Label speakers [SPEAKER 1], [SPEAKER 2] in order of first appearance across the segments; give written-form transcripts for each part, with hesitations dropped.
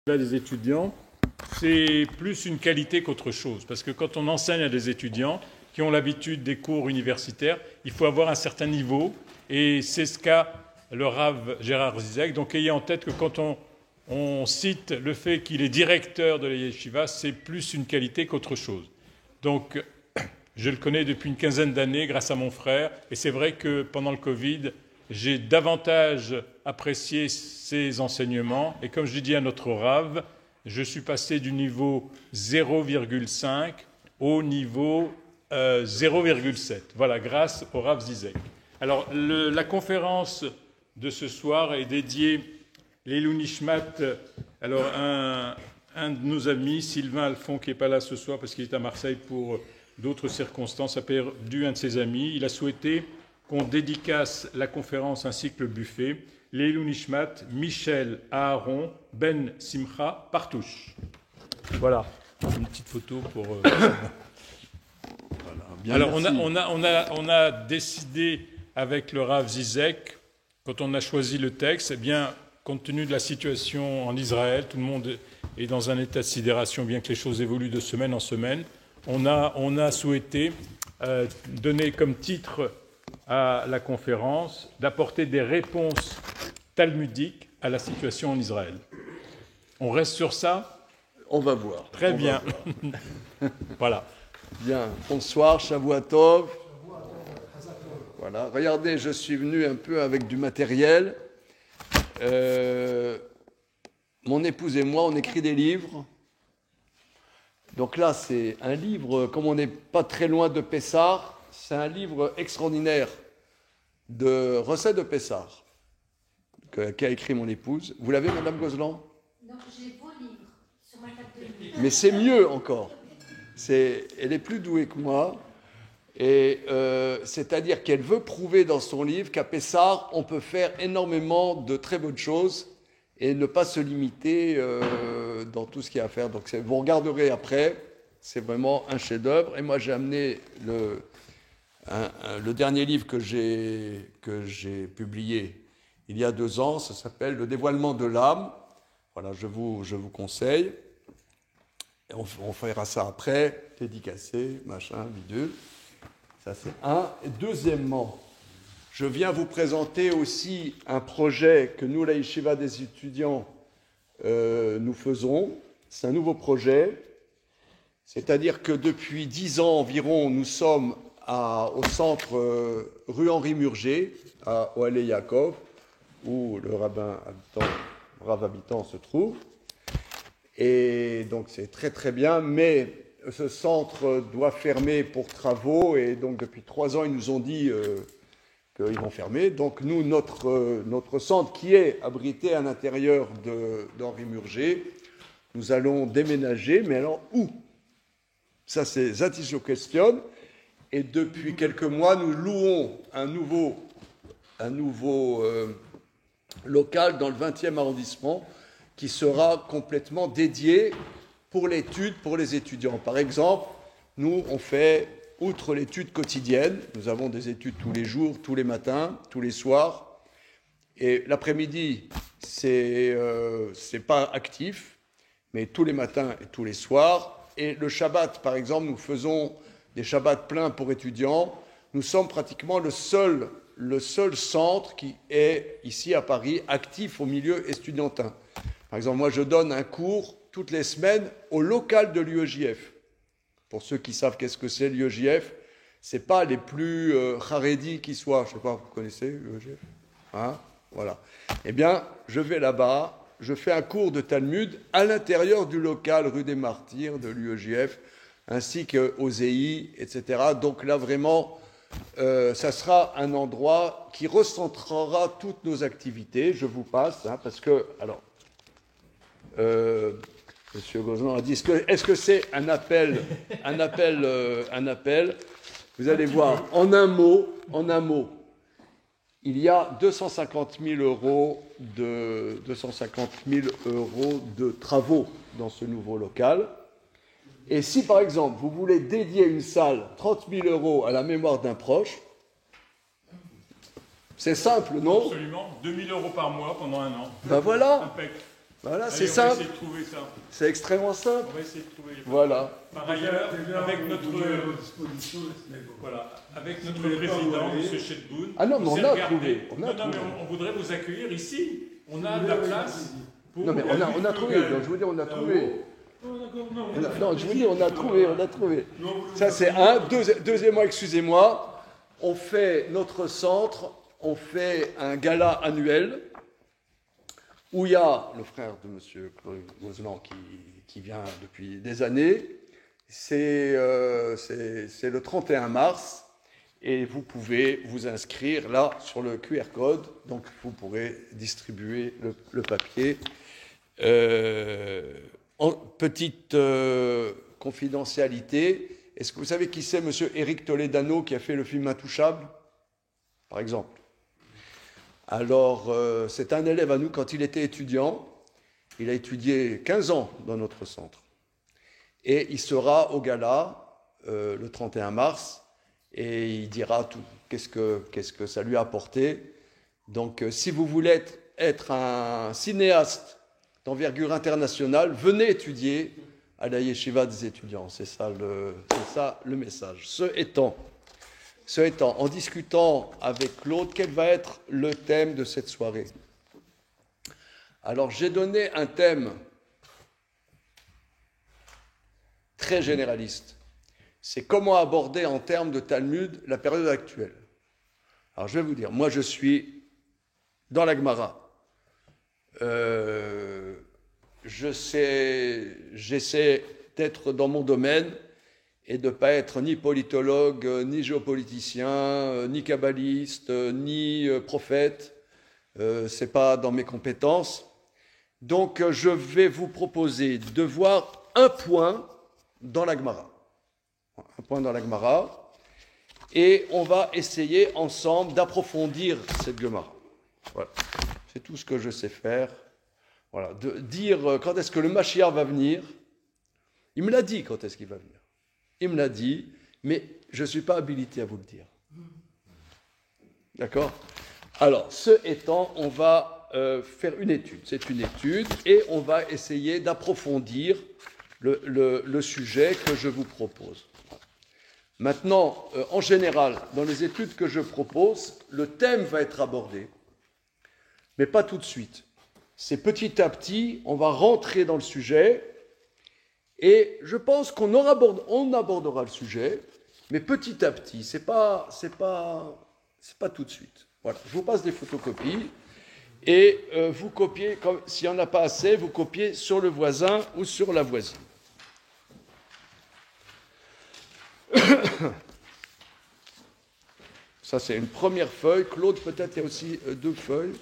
[SPEAKER 1] des étudiants, c'est plus une qualité qu'autre chose. Parce que quand on enseigne à des étudiants qui ont l'habitude des cours universitaires, il faut avoir un certain niveau. Et c'est ce qu'a le Rav Gérard Zizek. Donc ayez en tête que quand on cite le fait qu'il est directeur de la yeshiva, c'est plus une qualité qu'autre chose. Donc je le connais depuis une quinzaine d'années grâce à mon frère. Et c'est vrai que pendant le Covid, j'ai davantage apprécié ses enseignements. Et comme je l'ai dit à notre Rav, je suis passé du niveau 0,5 au niveau 0,7. Voilà, grâce au Rav Zizek. Alors, la conférence de ce soir est dédiée Leilou Nishmat. Alors, un de nos amis, Sylvain Alphon, qui n'est pas là ce soir parce qu'il est à Marseille pour d'autres circonstances, a perdu un de ses amis. Il a souhaité qu'on dédicace la conférence ainsi que le buffet. Leilou Nishmat, Michel Aaron, Ben Simcha, Partouche. Voilà, une petite photo pour... Voilà, bien. Alors, on a décidé avec le Rav Zizek, quand on a choisi le texte, eh bien, compte tenu de la situation en Israël, tout le monde est dans un état de sidération, bien que les choses évoluent de semaine en semaine. On a souhaité donner comme titre à la conférence d'apporter des réponses talmudiques à la situation en Israël. On reste sur ça ?
[SPEAKER 2] On va voir.
[SPEAKER 1] Très bien. Voilà.
[SPEAKER 2] Bien. Bonsoir, Shavua Tov. Voilà. Regardez, je suis venu un peu avec du matériel. Mon épouse et moi, on écrit des livres. Donc là, c'est un livre, comme on n'est pas très loin de Pessah, c'est un livre extraordinaire de recettes de Pessah qu'a écrit mon épouse. Vous l'avez, Madame Gozlan ?
[SPEAKER 3] Non, j'ai vos livres sur ma table de livres.
[SPEAKER 2] Mais c'est mieux encore. Elle est plus douée que moi. Et c'est-à-dire qu'elle veut prouver dans son livre qu'à Pessah, on peut faire énormément de très bonnes choses et ne pas se limiter dans tout ce qu'il y a à faire. Donc vous regarderez après, c'est vraiment un chef-d'œuvre. Et moi, j'ai amené le dernier livre que j'ai publié il y a 2 ans. Ça s'appelle « Le dévoilement de l'âme ». Voilà, je vous conseille. Et on fera ça après, dédicacé, machin, bidule. Ça, c'est un. Et deuxièmement, je viens vous présenter aussi un projet que nous, la Yeshiva des étudiants, nous faisons. C'est un nouveau projet. C'est-à-dire que depuis 10 ans environ, nous sommes au centre rue Henri Murger, à Oale Yaakov, où le Rav habitant se trouve. Et donc c'est très très bien, mais ce centre doit fermer pour travaux, et donc depuis 3 ans, ils nous ont dit qu'ils vont fermer. Donc nous, notre centre qui est abrité à l'intérieur d'Henri Murger, nous allons déménager, mais alors où ? Ça, c'est Zatisho questionne. Et depuis quelques mois, nous louons un nouveau local dans le 20e arrondissement qui sera complètement dédié pour l'étude, pour les étudiants. Par exemple, nous, on fait, outre l'étude quotidienne, nous avons des études tous les jours, tous les matins, tous les soirs. Et l'après-midi, c'est pas actif, mais tous les matins et tous les soirs. Et le Shabbat, par exemple, nous faisons des Shabbats pleins pour étudiants. Nous sommes pratiquement le seul centre qui est, ici à Paris, actif au milieu estudiantin. Par exemple, moi, je donne un cours toutes les semaines au local de l'UEJF. Pour ceux qui savent qu'est-ce que c'est l'UEJF, ce n'est pas les plus charédis qui soient. Je ne sais pas, vous connaissez l'UEJF ? Hein ? Voilà. Eh bien, je vais là-bas, je fais un cours de Talmud à l'intérieur du local rue des Martyrs de l'UEJF, ainsi qu'aux EI, etc. Donc là, vraiment, ça sera un endroit qui recentrera toutes nos activités. Je vous passe, hein, parce que... Alors, Monsieur Gozlan a dit, est-ce que c'est un appel, Vous allez voir, en un mot, il y a 250 000 euros de travaux dans ce nouveau local. Et si, par exemple, vous voulez dédier une salle, 30 000 euros à la mémoire d'un proche, c'est simple, non ?
[SPEAKER 1] Absolument. 2 000 euros par mois pendant 1 an.
[SPEAKER 2] Ben voilà.
[SPEAKER 1] Impec.
[SPEAKER 2] Voilà,
[SPEAKER 1] Allez,
[SPEAKER 2] c'est
[SPEAKER 1] on va
[SPEAKER 2] simple.
[SPEAKER 1] essayer de trouver ça.
[SPEAKER 2] C'est extrêmement simple.
[SPEAKER 1] On va essayer de trouver.
[SPEAKER 2] Voilà.
[SPEAKER 1] Par ailleurs, avec notre, président, M. Chetboun,
[SPEAKER 2] Ah non, mais on
[SPEAKER 1] s'est
[SPEAKER 2] a
[SPEAKER 1] regardé.
[SPEAKER 2] trouvé.
[SPEAKER 1] Non, mais on voudrait vous accueillir ici. On a de la place.
[SPEAKER 2] Non, mais on a trouvé. Donc, je vous dis, on a trouvé. Non, je vous dis, on a trouvé. Ça, c'est un. Deuxièmement, excusez-moi, on fait notre centre, on fait un gala annuel où il y a le frère de M. Gozlan qui vient depuis des années. C'est le 31 mars et vous pouvez vous inscrire là sur le QR code. Donc, vous pourrez distribuer le papier. En petite confidentialité, est-ce que vous savez qui c'est, M. Éric Toledano, qui a fait le film Intouchable, par exemple? Alors, c'est un élève à nous quand il était étudiant. Il a étudié 15 ans dans notre centre. Et il sera au gala le 31 mars et il dira tout, qu'est-ce que ça lui a apporté. Donc, si vous voulez être un cinéaste d'envergure internationale, venez étudier à la yeshiva des étudiants. C'est ça le message. Ce étant, en discutant avec Claude, quel va être le thème de cette soirée? Alors, j'ai donné un thème très généraliste. C'est comment aborder en termes de Talmud la période actuelle. Alors, je vais vous dire, moi, je suis dans la Gemara. J'essaie d'être dans mon domaine et de ne pas être ni politologue, ni géopoliticien, ni kabbaliste, ni prophète. Ce n'est pas dans mes compétences. Donc, je vais vous proposer de voir un point dans la Gemara. Un point dans la Gemara. Et on va essayer ensemble d'approfondir cette Gemara. Voilà. C'est tout ce que je sais faire. Voilà. De dire quand est-ce que le Mashiach va venir. Il me l'a dit quand est-ce qu'il va venir. Il me l'a dit, mais je ne suis pas habilité à vous le dire. D'accord? Alors, ce étant, on va faire une étude. C'est une étude et on va essayer d'approfondir le sujet que je vous propose. Maintenant, en général, dans les études que je propose, le thème va être abordé, mais pas tout de suite. C'est petit à petit, on va rentrer dans le sujet et je pense qu'on abordera le sujet, mais petit à petit, c'est pas tout de suite. Voilà, je vous passe des photocopies et vous copiez, s'il n'y en a pas assez, vous copiez sur le voisin ou sur la voisine. Ça, c'est une première feuille. Claude, peut-être, il y a aussi 2 feuilles.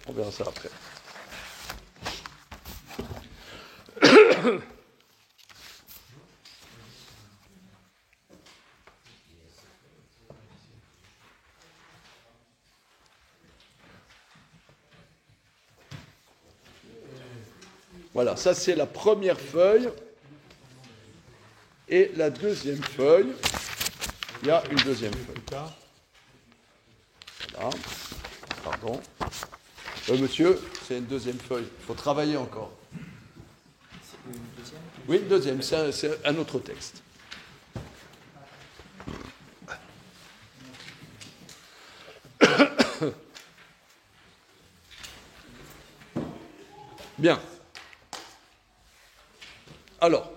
[SPEAKER 2] On verra ça après. Voilà, ça c'est la première feuille. Et la deuxième feuille, il y a une deuxième feuille. Voilà. Pardon. Monsieur, c'est une deuxième feuille. Il faut travailler encore. Oui, une deuxième, c'est un autre texte. Bien. Alors,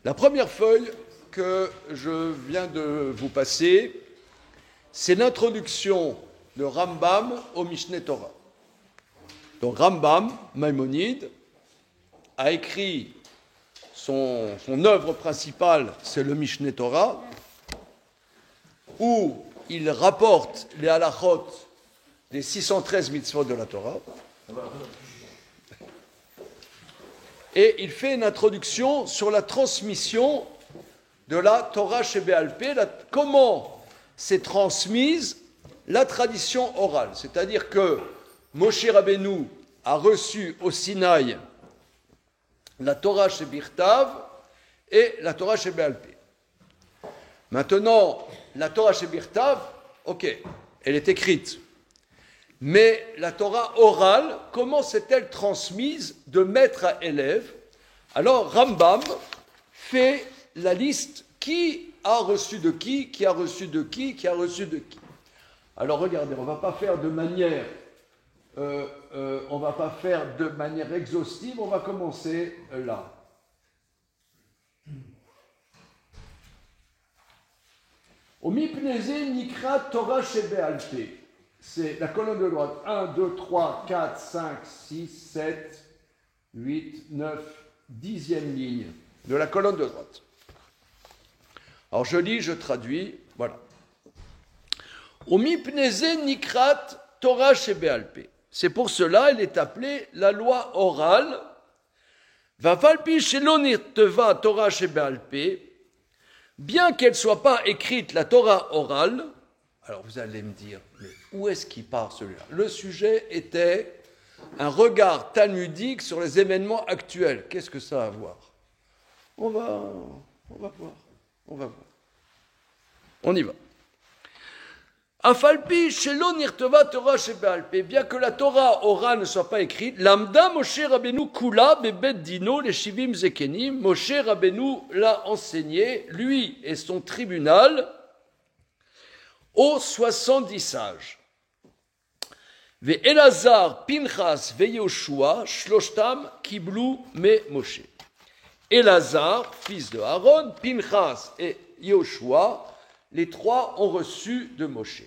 [SPEAKER 2] la première feuille que je viens de vous passer, c'est l'introduction de Rambam au Mishneh Torah. Donc Rambam, Maïmonide, a écrit son œuvre principale, c'est le Mishneh Torah, où il rapporte les halachot des 613 mitzvot de la Torah. Et il fait une introduction sur la transmission de la Torah chez Béal Pé, comment s'est transmise la tradition orale. C'est-à-dire que Moshe Rabbeinu a reçu au Sinaï la Torah chez Birtav et la Torah chez Béal Pé. Maintenant, la Torah chez Birtav, ok, elle est écrite. Mais la Torah orale, comment s'est-elle transmise de maître à élève? Alors Rambam fait la liste qui a reçu de qui a reçu de qui a reçu de qui. Alors regardez, on ne va pas faire de manière exhaustive, on va commencer là. Omipneze Nikra Torah Shebe'alpe. C'est la colonne de droite. 1, 2, 3, 4, 5, 6, 7, 8, 9, 10e ligne de la colonne de droite. Alors je lis, je traduis, voilà. Omipneze Nikrat Torah Shebe'alpe. C'est pour cela elle est appelée la loi orale. Vafalpi Shelonir Teva Torah Shebe'alpe. Bien qu'elle ne soit pas écrite, la Torah orale, alors vous allez me dire, mais où est-ce qu'il part celui-là? Le sujet était un regard talmudique sur les événements actuels. Qu'est-ce que ça a à voir? On va voir. On y va. Afalpi shelo nirteva Torah shebe'alpe, bien que la Torah orale ne soit pas écrite, Lamda Moshe Rabbeinu kula bebet dino les shivim zekenim, Moshe Rabbeinu l'a enseigné, lui et son tribunal, aux 70 sages. Ve Elazar, Pinchas, ve Yoshua, shloshtam kiblu me Moshe. Elazar, fils de Aaron, Pinchas et Yoshua, les trois ont reçu de Moshe.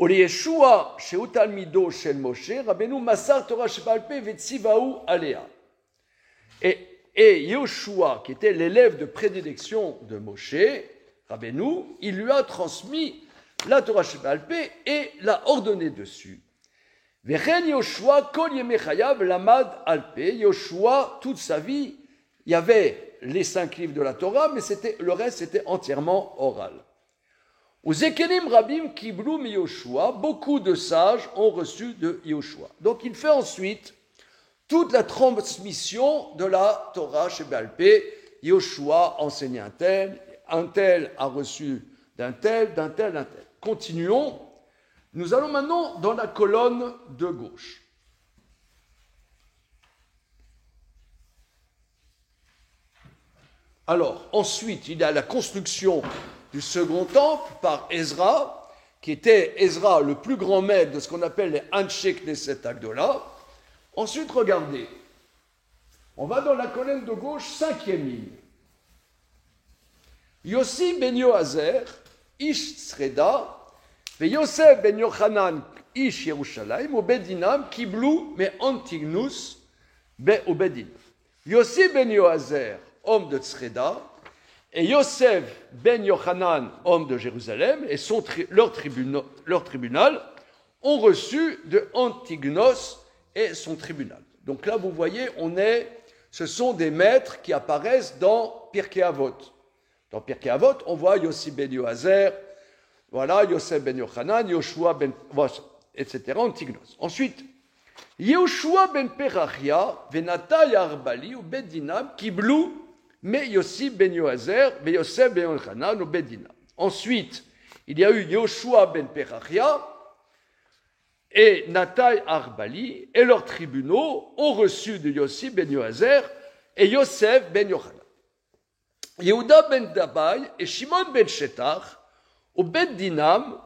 [SPEAKER 2] Ole Yeshua, Sheutalmido, Shel Moshe, Rabbeinu Masar Torah Shebalpe, Vetzivahu Alea. Et Yoshua, qui était l'élève de prédilection de Moshe, Rabbeinu, il lui a transmis la Torah Shebalpe et l'a ordonné dessus. Vechen Yoshua, Kol Yemechayav, Lamad Alpe. Yoshua, toute sa vie, il y avait les 5 livres de la Torah, mais le reste c'était entièrement oral. Aux Ekenim Rabim Kiblu mi Yoshua, beaucoup de sages ont reçu de Yoshua. Donc il fait ensuite toute la transmission de la Torah chez Balpé. Yoshua enseigne un tel a reçu d'un tel. Continuons. Nous allons maintenant dans la colonne de gauche. Alors, ensuite, il y a la construction du second temple par Ezra, qui était Ezra, le plus grand maître de ce qu'on appelle les Anshe Knesset Agdola. Ensuite, regardez, on va dans la colonne de gauche, 5e ligne. Yossi ben Yoazer, Ish Sreda, ve Yosef ben Yochanan, Ish Yerushalayim, Obedinam, Kiblu, me Antignus, be Obedin. Yossi ben Yoazer, homme de Sreda, et Yosef ben Yochanan, homme de Jérusalem, et leur tribunal ont reçu de Antignos et son tribunal. Donc là, vous voyez, ce sont des maîtres qui apparaissent dans Pirkei Avot. Dans Pirkei Avot, on voit Yossi ben Yoazer, voilà, Yosef ben Yochanan, Yoshua ben, etc., Antignos. Ensuite, Yoshua ben Perachia, Venata Yarbali, ou Bedinam, Kiblu, mais Yossi ben Yoazer, mais Yosef ben Yochanan, ou Bedinam. Ensuite, il y a eu Yoshua ben Perachia et Natai Arbali, et leurs tribunaux ont reçu de Yossi ben Yoazer et Yosef ben Yochanan. Yehuda ben Dabai et Shimon ben Shetach, au Bet Dinam,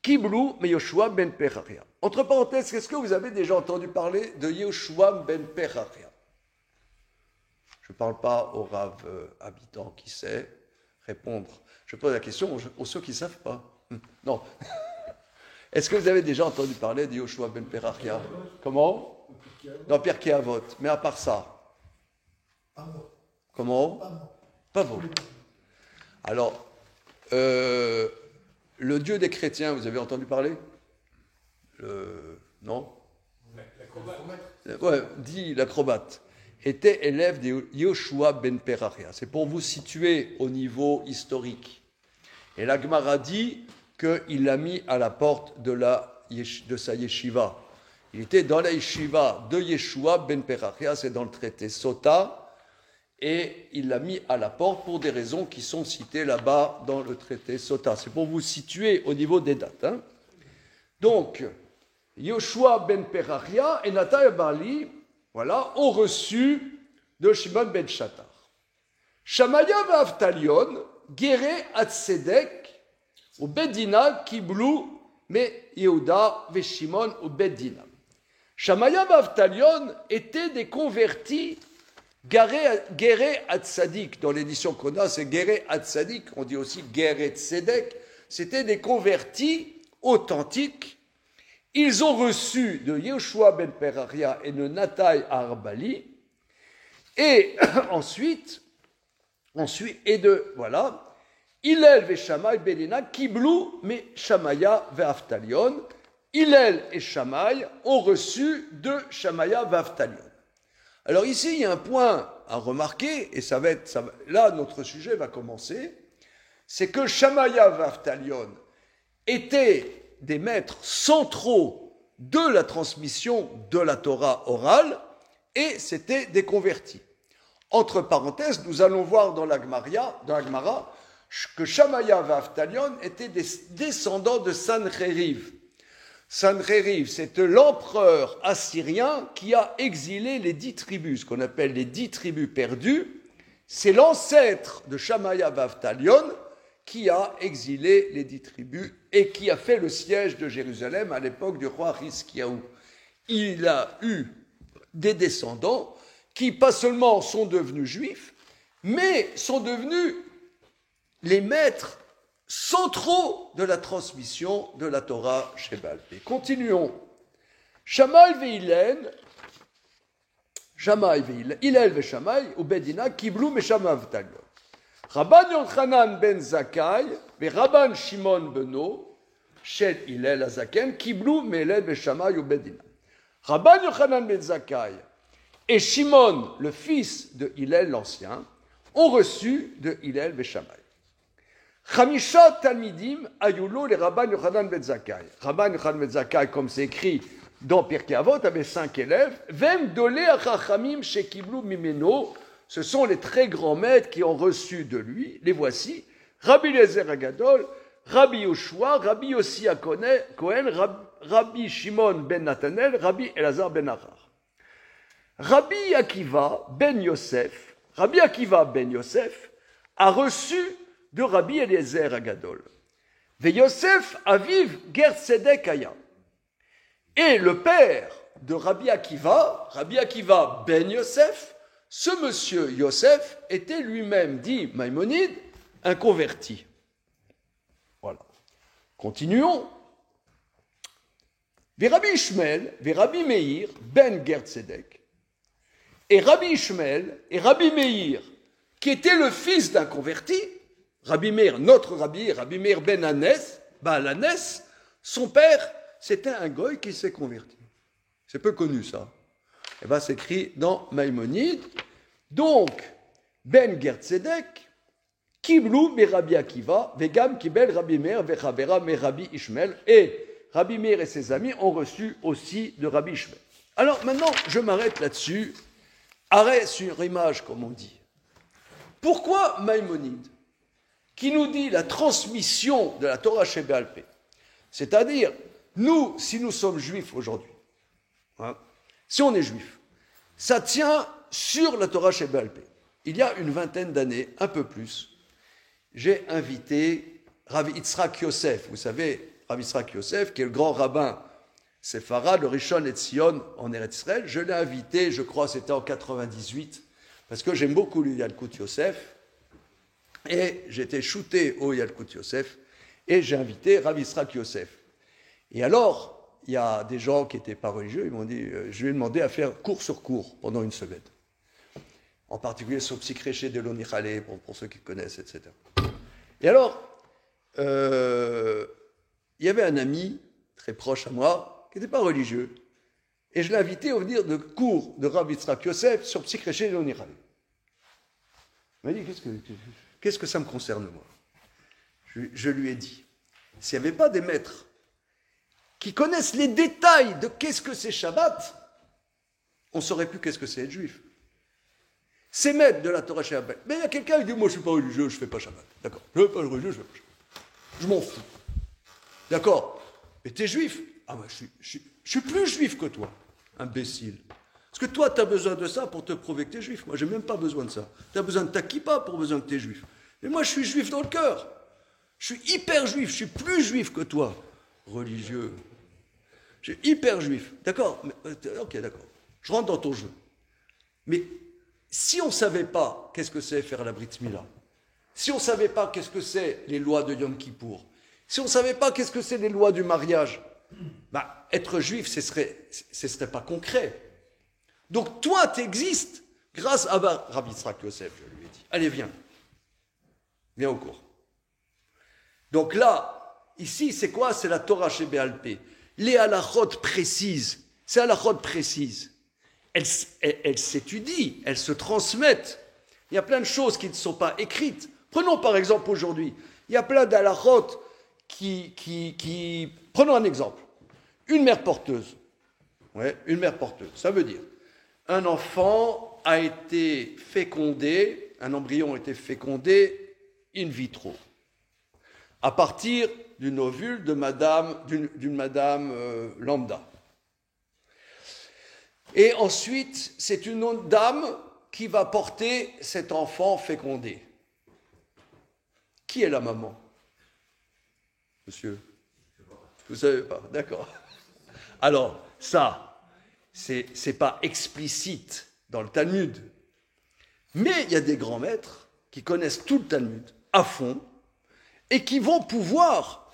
[SPEAKER 2] Kiblu, mais Yoshua ben Perachia. Entre parenthèses, est-ce que vous avez déjà entendu parler de Yoshua ben Perachia? Je ne parle pas au Rav habitant qui sait répondre. Je pose la question aux ceux qui ne savent pas. Non. Est-ce que vous avez déjà entendu parler de Yoshua ben Perachia? Comment? Dans Pirkei Avot. Mais à part ça. Comment? Pas vous. Alors, le Dieu des chrétiens, vous avez entendu parler? Non? L'acrobate. Ouais, dit l'acrobate. Était élève de Yoshua ben Perachia. C'est pour vous situer au niveau historique. Et la Gemara dit qu'il l'a mis à la porte de sa yeshiva. Il était dans la yeshiva de Yeshua ben Perachia, c'est dans le traité Sota, et il l'a mis à la porte pour des raisons qui sont citées là-bas dans le traité Sota. C'est pour vous situer au niveau des dates. Hein. Donc, Yoshua ben Peraria et Nathan Bali, voilà, ont reçu de Shimon ben Shatar. Shamaya v'Avtalion, Gere Atsedek, ou Bedina, Kiblu, mais Yehuda v'Shimon ou Bedina. Shamaya v'Avtalion étaient des convertis Gere Atzadik. Dans l'édition qu'on a, c'est Gere Atzadik, on dit aussi Gere Tzedek. C'était des convertis authentiques. Ils ont reçu de Yehoshua ben Peraria et de Natai Arbali, et ensuite, Hillel ve Shammai Bedina, Kiblu, mais Shamaya ve Aftalion. Hillel et Shammai ont reçu de Shamaya ve Aftalion. Alors ici, il y a un point à remarquer, et là, notre sujet va commencer, c'est que Shamaya ve Aftalion étaient des maîtres centraux de la transmission de la Torah orale, et c'était des convertis. Entre parenthèses, nous allons voir dans la Gemara que Shamaya et Aftalion étaient des descendants de Sancheriv. Sancheriv, c'est l'empereur assyrien qui a exilé les 10 tribus, ce qu'on appelle les 10 tribus perdues. C'est l'ancêtre de Shamaya et Aftalion qui a exilé les 10 tribus et qui a fait le siège de Jérusalem à l'époque du roi Hiskiaou. Il a eu des descendants qui, pas seulement sont devenus juifs, mais sont devenus les maîtres centraux de la transmission de la Torah chez Baal. Et continuons. Shammai ve Hillel ve Shammai, ou Bedina, Kiblu me Shammai v'Talion. Rabban Yochanan ben Zakkai ve Rabban Shimon beno shel Hillel Azaken Kiblu me Hillel ve Shammai ou Bedina. Rabban Yochanan ben Zakkai et Shimon, le fils de Hillel l'ancien, ont reçu de Hillel ve Shammai. Chamisha Talmidim ayulo les Rabban Yochanan ben Zakkai. Rabban Yochanan ben Zakkai, comme c'est écrit dans Pirkei Avot, avait 5 élèves. Vem dole achachamim shekiblu mimeno. Ce sont les très grands maîtres qui ont reçu de lui. Les voici. Rabbi Eliezer Agadol, Rabbi Yoshua, Rabbi Yossi Cohen, Rabbi Shimon ben Nathanael, Rabbi Elazar ben Arar. Rabbi Akiva ben Yosef a reçu de Rabbi Eliezer Agadol. Ve Yosef aviv ger tzedek aya. Et le père de Rabbi Akiva ben Yosef, ce monsieur Yosef était lui-même, dit Maïmonide, un converti. Voilà. Continuons. Ve Rabbi Ishmael, ve Rabbi Meir, ben ger tzedek. Et Rabbi Ishmael et Rabbi Meir, qui était le fils d'un converti, Rabbi Meir, notre Rabbi Meir ben Baal Hanès, son père, c'était un goy qui s'est converti. C'est peu connu ça. Et bien c'est écrit dans Maïmonide. Donc, Ben Ger Tzedek, Kiblu be Rabbi Akiva, Vegam Kibel Rabbi Meir, Vechavera me Rabbi Ishmael, et Rabbi Meir et ses amis ont reçu aussi de Rabbi Ishmael. Alors maintenant, je m'arrête là-dessus. Arrêt sur image, comme on dit. Pourquoi Maïmonide, qui nous dit la transmission de la Torah chez Baal Pé, c'est-à-dire, nous, si nous sommes juifs aujourd'hui, hein, si on est juif, ça tient sur la Torah chez Baal Pé. Il y a une vingtaine d'années, un peu plus, j'ai invité Rav Yitzhak Yosef, vous savez, Rav Yitzhak Yosef, qui est le grand rabbin séfarade, le Rishon LeZion en Eretz Israël. Je l'ai invité, je crois, c'était en 98, parce que j'aime beaucoup le Yalkut Yosef, et j'étais shooté au Yalkut Yosef, et j'ai invité Rav Yitzhak Yosef. Et alors, il y a des gens qui n'étaient pas religieux, ils m'ont dit, je lui ai demandé à faire cours sur cours pendant une semaine. En particulier sur Psychréché de l'Onichale, pour ceux qui connaissent, etc. Et alors, il y avait un ami très proche à moi, qui n'était pas religieux, et je l'ai invité à venir de cours de Rav Yitzhak Yosef sur Psychréché de l'Onichale. Il m'a dit, qu'est-ce que ça me concerne, moi? Je lui ai dit, s'il n'y avait pas des maîtres qui connaissent les détails de qu'est-ce que c'est Shabbat, on ne saurait plus qu'est-ce que c'est être juif. s'émettre de la Torah Shabbat. Mais il y a quelqu'un qui dit, moi je ne suis pas religieux, je ne fais pas Shabbat. D'accord. Je ne suis pas religieux, je ne fais pas Shabbat. Je m'en fous. D'accord. Mais tu es juif. Ah, moi je suis plus juif que toi, imbécile. Parce que toi, tu as besoin de ça pour te prouver que tu es juif. Moi, je n'ai même pas besoin de ça. Tu as besoin de ta kippa pour besoin que tu es juif. Mais moi, je suis juif dans le cœur. Je suis hyper juif. Je suis plus juif que toi, religieux. Je suis hyper juif. D'accord. Ok, d'accord. Je rentre dans ton jeu. Mais si on ne savait pas qu'est-ce que c'est faire la Brit Mila, si on ne savait pas qu'est-ce que c'est les lois de Yom Kippour, si on ne savait pas qu'est-ce que c'est les lois du mariage, bah, être juif, ce serait pas concret. Donc toi, tu existes grâce à Rabbi Yitzhak Yosef, je lui ai dit. Allez, viens. Viens au cours. Donc là, ici, c'est quoi? C'est la Torah chez Béalpé. Les halachot précises. C'est halachot précises. Elles s'étudient, elles se transmettent. Il y a plein de choses qui ne sont pas écrites. Prenons par exemple aujourd'hui, il y a plein d'halachot qui... Prenons un exemple. Une mère porteuse. Ouais, une mère porteuse. Ça veut dire, un enfant a été fécondé, un embryon a été fécondé in vitro, à partir d'une ovule d'une madame lambda. Et ensuite, c'est une autre dame qui va porter cet enfant fécondé. Qui est la maman? Monsieur? Vous ne savez pas, d'accord. Alors, ça, c'est pas explicite dans le Talmud. Mais il y a des grands maîtres qui connaissent tout le Talmud à fond et qui vont pouvoir,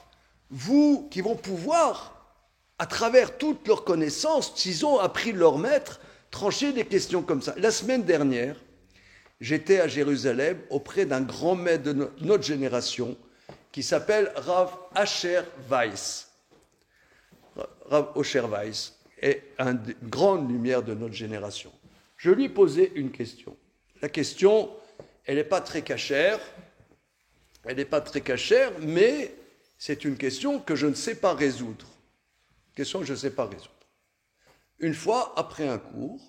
[SPEAKER 2] à travers toutes leurs connaissances, s'ils ont appris de leur maître, trancher des questions comme ça. La semaine dernière, j'étais à Jérusalem auprès d'un grand maître de notre génération qui s'appelle Rav Asher Weiss. Rav Asher Weiss est une grande lumière de notre génération. Je lui posais une question. La question, elle n'est pas très cachère, mais c'est une question que je ne sais pas résoudre. Question que je ne sais pas résoudre. Une fois, après un cours,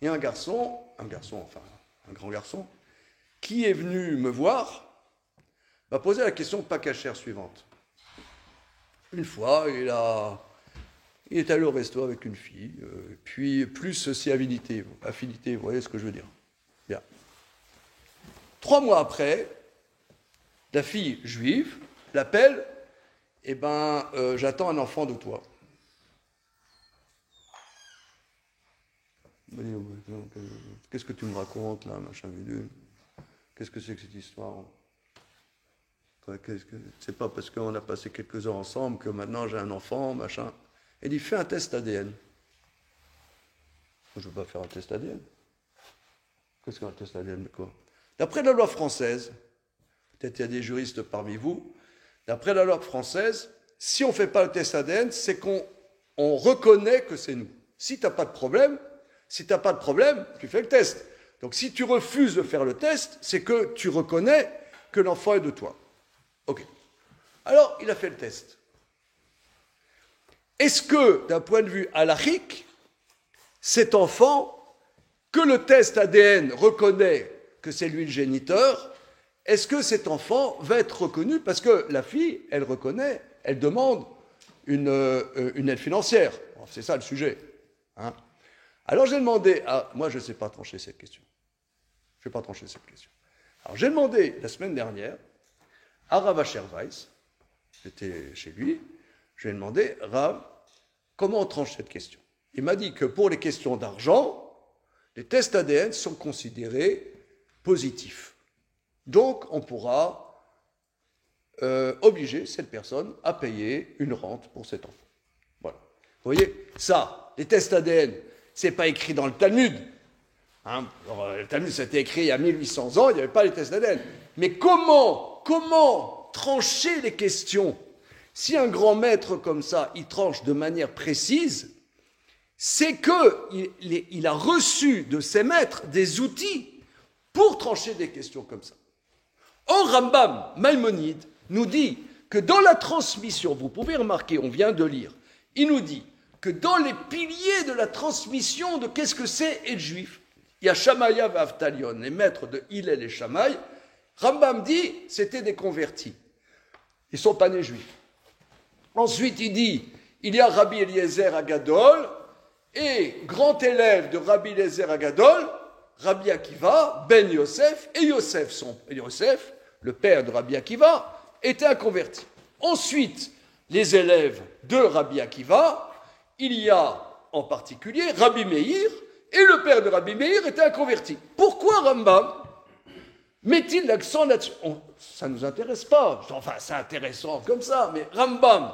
[SPEAKER 2] il y a un grand garçon, qui est venu me voir, m'a posé la question pas cachère suivante. Une fois, il est allé au resto avec une fille, puis plus aussi affinité, vous voyez ce que je veux dire. Bien. 3 mois après, la fille juive l'appelle, j'attends un enfant de toi. Qu'est-ce que tu me racontes là, machin bidule? Qu'est-ce que c'est que cette histoire? C'est pas parce qu'on a passé quelques heures ensemble que maintenant j'ai un enfant, machin. Elle dit, fais un test ADN. Je ne veux pas faire un test ADN. Qu'est-ce qu'un test ADN de quoi? D'après la loi française, peut-être il y a des juristes parmi vous, d'après la loi française, si on ne fait pas le test ADN, c'est qu'on reconnaît que c'est nous. Si tu n'as pas de problème, tu fais le test. Donc si tu refuses de faire le test, c'est que tu reconnais que l'enfant est de toi. Ok. Alors, il a fait le test. Est-ce que, d'un point de vue halachique, cet enfant, que le test ADN reconnaît que c'est lui le géniteur, est-ce que cet enfant va être reconnu? Parce que la fille, elle reconnaît, elle demande une aide financière. Bon, c'est ça le sujet. Hein? Alors j'ai demandé, moi je ne sais pas trancher cette question. Alors j'ai demandé la semaine dernière à Rav Asher Weiss, j'étais chez lui, je lui ai demandé, Rav, comment on tranche cette question? Il m'a dit que pour les questions d'argent, les tests ADN sont considérés positifs. Donc on pourra obliger cette personne à payer une rente pour cet enfant. Voilà. Vous voyez, ça, les tests ADN, c'est pas écrit dans le Talmud. Hein? Alors, le Talmud, c'était écrit il y a 1800 ans, il n'y avait pas les tests ADN. Mais comment trancher les questions? Si un grand maître comme ça, il tranche de manière précise, c'est qu'il a reçu de ses maîtres des outils pour trancher des questions comme ça. Or, Rambam, Maïmonide, nous dit que dans la transmission, vous pouvez remarquer, on vient de lire, il nous dit que dans les piliers de la transmission de qu'est-ce que c'est être juif, Il y a Shamaya et Avtalion, les maîtres de Hillel et Shammai. Rambam dit, c'était des convertis. Ils ne sont pas nés juifs. Ensuite, il dit, il y a Rabbi Eliezer Agadol, et grand élève de Rabbi Eliezer Agadol, Rabbi Akiva, Ben Yosef, et Yosef, le père de Rabbi Akiva, était un converti. Ensuite, les élèves de Rabbi Akiva, il y a en particulier Rabbi Meir, et le père de Rabbi Meir était un converti. Pourquoi Rambam met-il l'accent là-dessus? Ça ne nous intéresse pas, enfin c'est intéressant comme ça, mais Rambam,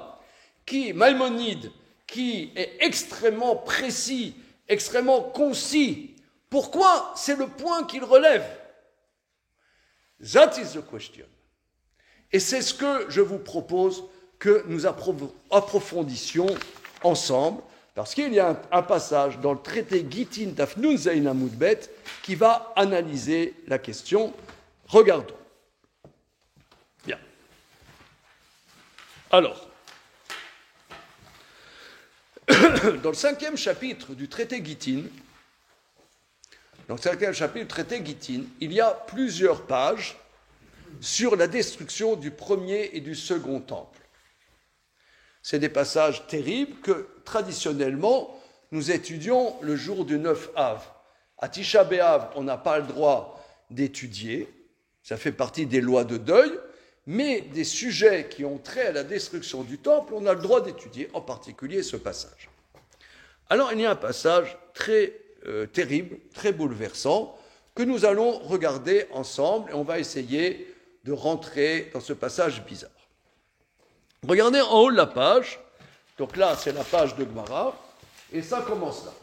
[SPEAKER 2] Maïmonide, qui est extrêmement précis, extrêmement concis, pourquoi? C'est le point qu'il relève. That is the question. Et c'est ce que je vous propose que nous approfondissions ensemble, parce qu'il y a un passage dans le traité Gittin d'Afnun Zayin Amud Bet qui va analyser la question. Regardons. Bien. Alors, dans le 5e chapitre du traité Gittin, il y a plusieurs pages sur la destruction du premier et du second temple. C'est des passages terribles que, traditionnellement, nous étudions le jour du 9 Av. À Tisha B'Av, on n'a pas le droit d'étudier, ça fait partie des lois de deuil, mais des sujets qui ont trait à la destruction du temple, on a le droit d'étudier, en particulier ce passage. Alors, il y a un passage très terrible, très bouleversant, que nous allons regarder ensemble, et on va essayer de rentrer dans ce passage bizarre. Regardez en haut de la page, donc là c'est la page de Gemara, et ça commence là.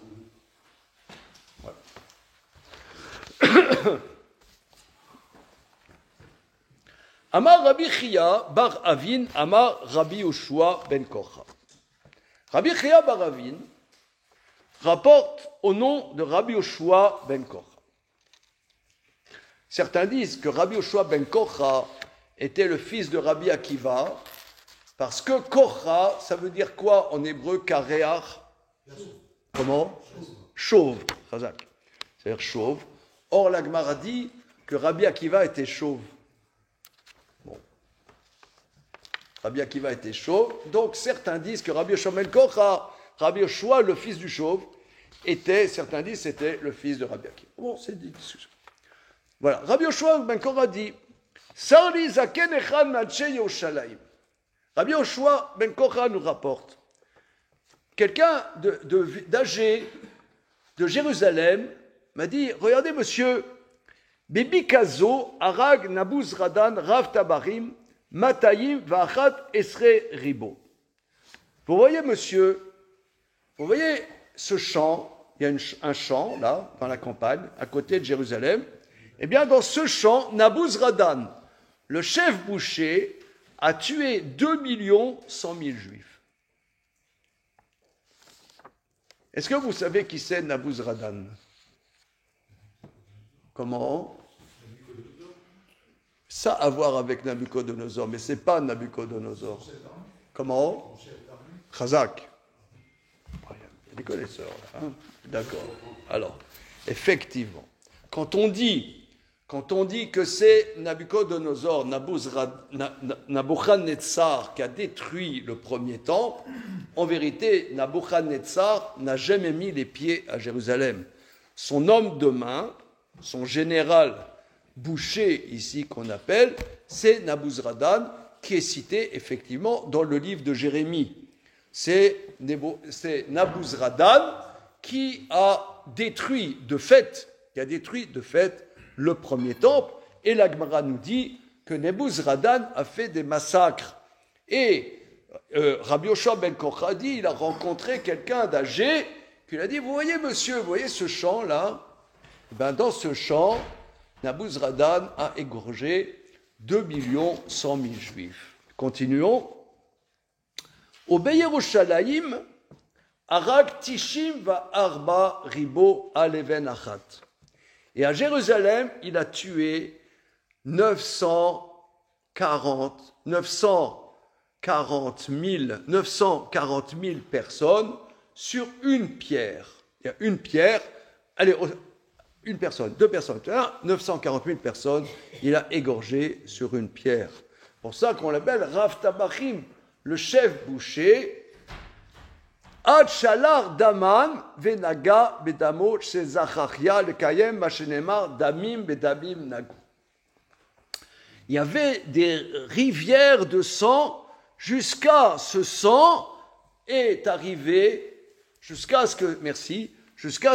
[SPEAKER 2] Voilà. Amar Rabbi Chia bar Avin, Amar Rabbi Yoshua ben Korcha. Rabbi Chia bar Avin rapporte au nom de Rabbi Yoshua ben Korcha. Certains disent que Rabbi Yoshua ben Korcha était le fils de Rabbi Akiva, parce que Korcha, ça veut dire quoi en hébreu? Kareach. Comment? Chauve. C'est-à-dire chauve. Or, la Gemara dit que Rabbi Akiva était chauve. Bon. Rabbi Akiva était chauve. Donc, certains disent que Rabbi Yoshua ben Korcha, Rabbi Yoshua, le fils du chauve, certains disent c'était le fils de Rabbi Akiva. Bon, c'est des discussions. Voilà. Rabbi Yoshua ben Korcha dit Sarli zaken echad m'adshe Yerushalayim. Rabbi Yoshua ben Korcha nous rapporte quelqu'un d'âgé de Jérusalem m'a dit, regardez monsieur, Bibi Kazo, Arag, Nabuzradan, Rav Tabarim, Matayim, Vachat, Esre, Ribo. Vous voyez monsieur, vous voyez ce champ, il y a un champ là, dans la campagne, à côté de Jérusalem. Eh bien dans ce champ, Nabuzradan, le chef boucher, a tué 2 100 000 juifs. Est-ce que vous savez qui c'est Nabuzradan? Comment? Ça a à voir avec Nabucodonosor, mais ce n'est pas Nabucodonosor. Comment? Chazak. Il y a des connaisseurs, là, hein? D'accord. Alors, effectivement, quand on dit que c'est Nabucodonosor, Nabuchodonosor qui a détruit le premier temple, en vérité, Nabuchodonosor n'a jamais mis les pieds à Jérusalem. Son homme de main, son général boucher ici qu'on appelle, c'est Nabuzradan, qui est cité effectivement dans le livre de Jérémie. C'est Nabuzradan qui a détruit de fait le premier temple, et la Gemara nous dit que Nabuzradan a fait des massacres. Et Rabbi Yoshua ben Korcha dit, il a rencontré quelqu'un d'âgé, qui lui a dit, vous voyez monsieur, vous voyez ce champ-là? Ben, dans ce champ, Nabuzradan a égorgé 2 100 000 juifs. Continuons. Au Beyerushalayim, Arag Tishim va Arba Ribo Aleven Achat. Et à Jérusalem, il a tué 940 000 personnes sur une pierre. Il y a une pierre. Allez, une personne, 2 personnes, 940 000 personnes, il a égorgé sur une pierre. C'est pour ça qu'on l'appelle Rav Tabachim, le chef boucher. Ad shalar daman venaga bedamo chez Zacharia le kayem mashenemar damim bedamim nagu. Il y avait des rivières de sang jusqu'à ce sang est arrivé, jusqu'à ce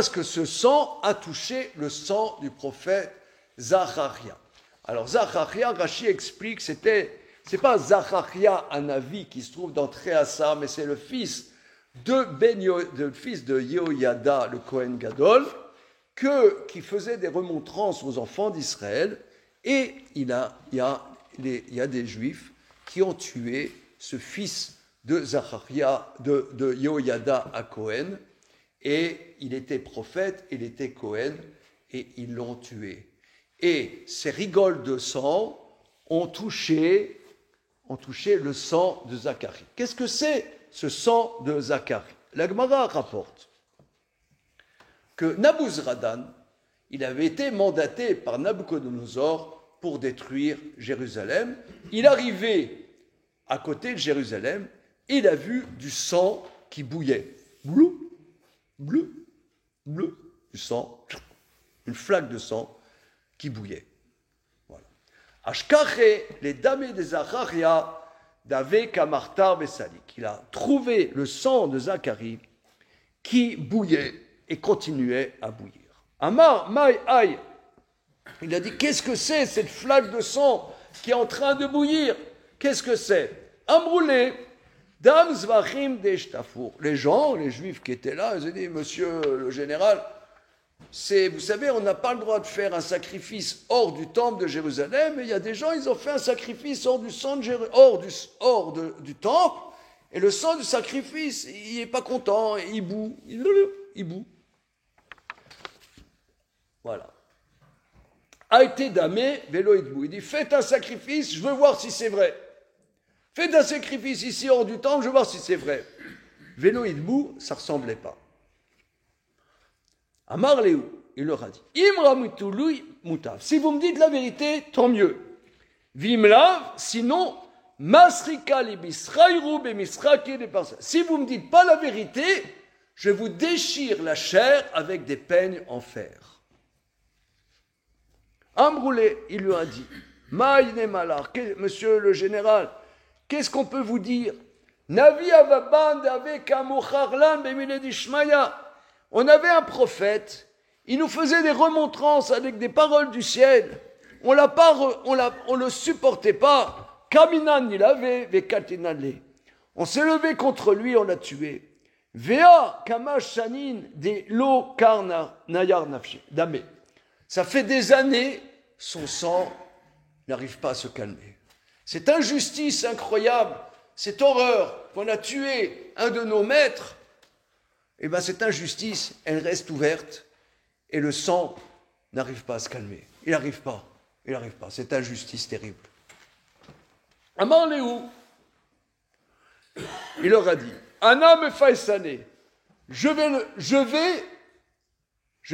[SPEAKER 2] que ce sang a touché le sang du prophète Zacharia. Alors Zacharia, Rashi explique, c'est pas Zacharia Hanavi qui se trouve dans Tréassa, mais c'est le fils de Yehoyada, le Kohen Gadol, qui faisait des remontrances aux enfants d'Israël, et il y a des Juifs qui ont tué ce fils de Zacharia, de Yehoyada à Kohen, et il était prophète, il était Kohen, et ils l'ont tué. Et ces rigoles de sang ont touché le sang de Zacharie. Qu'est-ce que c'est ce sang de Zacharie? La Gemara rapporte que Nabuzradan, il avait été mandaté par Nabuchodonosor pour détruire Jérusalem. Il arrivait à côté de Jérusalem, il a vu du sang qui bouillait. Bleu, bleu, bleu, du sang, une flaque de sang qui bouillait. Voilà. Ashkache, les damés des Zacharia, d'Ave Kamartar Besalik. Il a trouvé le sang de Zacharie qui bouillait et continuait à bouillir. Amar, Maï, Aïe, il a dit, qu'est-ce que c'est cette flaque de sang qui est en train de bouillir? Qu'est-ce que c'est? Amroulé, Dam Zvachim Deshtafour. Les gens, les Juifs qui étaient là, ils ont dit, monsieur le général, vous savez, on n'a pas le droit de faire un sacrifice hors du temple de Jérusalem, et il y a des gens, ils ont fait un sacrifice hors du temple, et le sang du sacrifice, il n'est pas content, il boue, il boue. Voilà. A été damé, vélo idbou. Il dit, faites un sacrifice, je veux voir si c'est vrai. Faites un sacrifice ici hors du temple, je veux voir si c'est vrai. Vélo idbou, ça ne ressemblait pas. Amar Léou, il leur a dit, Imramutului mutav. Si vous me dites la vérité, tant mieux. Vimlav, sinon, masrika li bisraïrou be misraki de parsa. Si vous me dites pas la vérité, je vous déchire la chair avec des peignes en fer. Amroulé, il lui a dit, Maïne malar, monsieur le général, qu'est-ce qu'on peut vous dire? Navi avaband avec amocharlan bemiledishmaya. On avait un prophète, il nous faisait des remontrances avec des paroles du ciel. On le supportait pas. Kaminan il avait, vekatinale. On s'est levé contre lui, on l'a tué. Vea kamash shanin de lo karna nayar nafshi. Damé. Ça fait des années, son sang n'arrive pas à se calmer. Cette injustice incroyable, cette horreur qu'on a tué un de nos maîtres, eh bien cette injustice, elle reste ouverte et le sang n'arrive pas à se calmer. Il n'arrive pas. Cette injustice terrible. Amar Léou, il leur a dit, Anna me faisane, je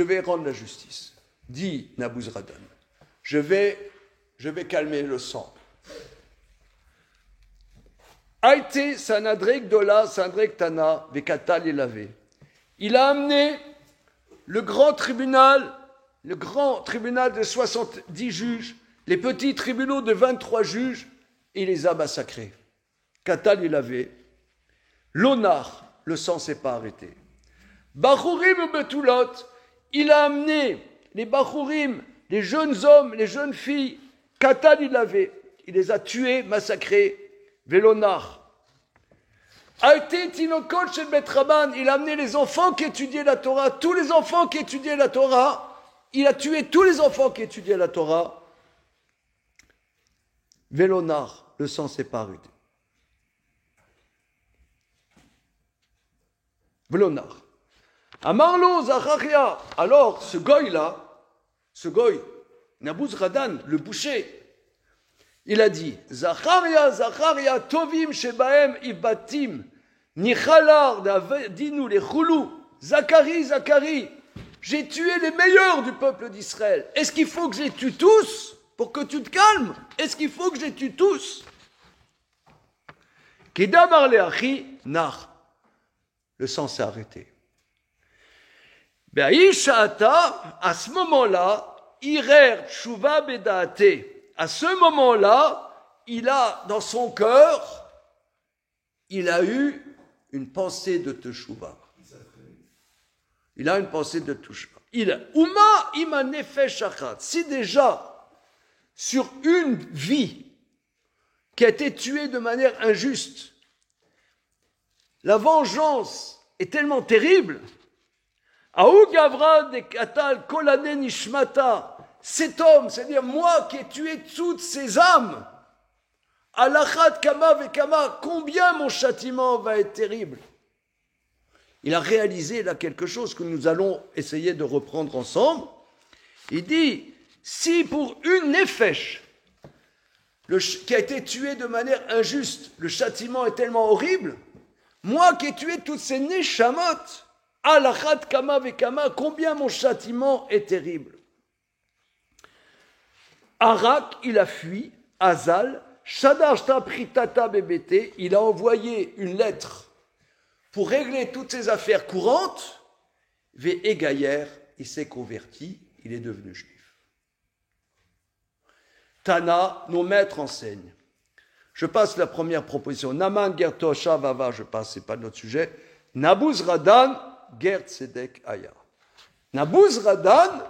[SPEAKER 2] vais rendre la justice. Dit Nabuzradan, je vais calmer le sang. Aïté sanadrek dola sandrek tana vekatal ilavé. Il a amené le grand tribunal de 70 juges, les petits tribunaux de 23 juges, et il les a massacrés. Katal ilavé. L'onar, le sang ne s'est pas arrêté. Bachurim betulot, il a amené les Bachurim, les jeunes hommes, les jeunes filles, Katal il les a tués, massacrés, Vélonar. A été Tinokot chez Betraban, il a amené les enfants qui étudiaient la Torah, tous les enfants qui étudiaient la Torah, il a tué tous les enfants qui étudiaient la Torah. Vélonar, le sang s'est pas arrêté. Vélonar. Amarlo Zacharia, alors ce goy, Nabuzradan, le boucher, il a dit, Zacharia, tovim shebaem ibatim, nichalar dinu le chulu, Zacharie, j'ai tué les meilleurs du peuple d'Israël. Est-ce qu'il faut que je les tue tous pour que tu te calmes? Est-ce qu'il faut que je les tue tous? Kedamar leachi nar. Le sang s'est arrêté. À ce moment-là, Irer Tshuva Bedaate. À ce moment-là, il a dans son cœur, il a eu une pensée de Teshuvah. Il a une pensée de Teshuvah. Uma ima nefesh achat. Si déjà, sur une vie qui a été tuée de manière injuste, la vengeance est tellement terrible, Aou Gavra de Katal Kolane Nishmata, cet homme, c'est-à-dire moi qui ai tué toutes ces âmes, Alachat Kama Vekama, combien mon châtiment va être terrible. Il a réalisé là quelque chose que nous allons essayer de reprendre ensemble. Il dit, si pour une nefesh, qui a été tué de manière injuste, le châtiment est tellement horrible, moi qui ai tué toutes ces neshamot, Alachat Kama Vekama, combien mon châtiment est terrible. Arak, il a fui, Azal, Shadashta Pritata Bebete, il a envoyé une lettre pour régler toutes ses affaires courantes. Ve Egayer, il s'est converti, il est devenu juif. Tana, nos maîtres enseignent. Je passe la première proposition. Naman Gertosha Vava, je passe, c'est pas notre sujet. Nabuzradan Gert Sedek Aya. Nabuzradan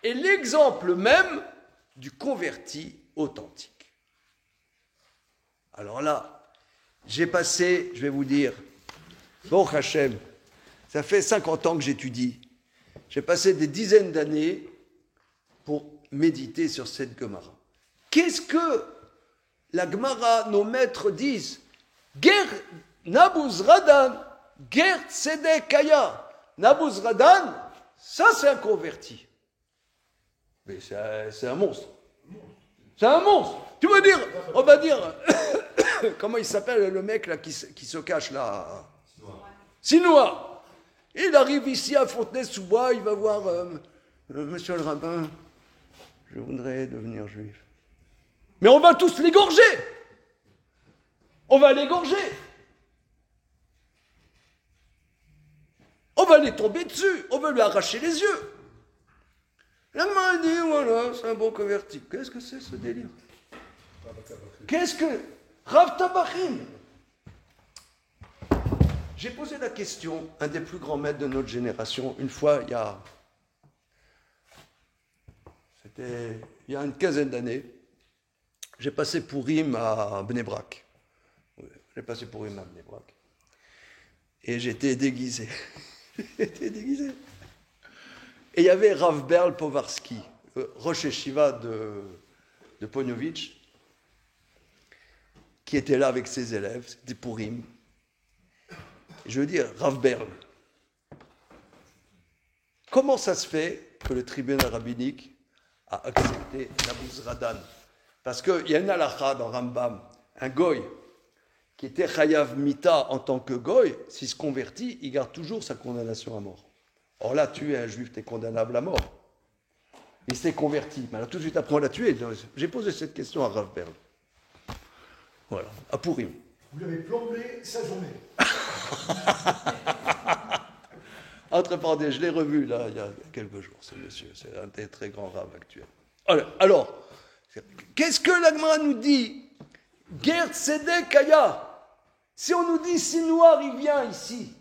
[SPEAKER 2] est l'exemple même du converti authentique. Alors là, j'ai passé, je vais vous dire, bon Hachem, ça fait 50 ans que j'étudie. J'ai passé des dizaines d'années pour méditer sur cette Gemara. Qu'est-ce que la Gemara, nos maîtres disent? Ger Nabuzradan, Ger Tzedek Aya. Nabuzradan, ça c'est un converti. Mais c'est un monstre. C'est un monstre. Tu veux dire, on va dire, comment il s'appelle le mec là qui se cache là? Sinois. Il arrive ici à Fontenay-sous-Bois, il va voir monsieur le rabbin, je voudrais devenir juif. Mais on va tous l'égorger. On va l'égorger. On va les tomber dessus. On va lui arracher les yeux. La main dit, voilà, c'est un bon converti. Qu'est-ce que c'est ce délire? Qu'est-ce que... Rav Tabachim. J'ai posé la question à un des plus grands maîtres de notre génération, une fois, c'était il y a une quinzaine d'années. J'ai passé Pourim à Bnei Brak. J'ai passé Pourim à Bnei Brak. Et j'étais déguisé. J'étais déguisé. Et il y avait Rav Berl Povarsky, Rosh Yeshiva de Ponovitch, qui était là avec ses élèves, c'était Pourim. Et je veux dire, Rav Berl, comment ça se fait que le tribunal rabbinique a accepté Nabuzradan? Parce qu'il y a une halakha dans Rambam, un goy qui était chayav mita en tant que goy, s'il se convertit, il garde toujours sa condamnation à mort. Or là, tuer un juif, t'es condamnable à mort. Il s'est converti. Mais alors tout de suite après, on l'a tué. J'ai posé cette question à Rav Berl. Voilà, à Pourim.
[SPEAKER 4] Vous l'avez plombé sa journée.
[SPEAKER 2] Entre parenthèses, je l'ai revu là, il y a quelques jours, ce monsieur. C'est un des très grands rabbins actuels. Alors, qu'est-ce que la Gemara nous dit? Gert Sedek Aya. Si on nous dit si noir, il vient ici.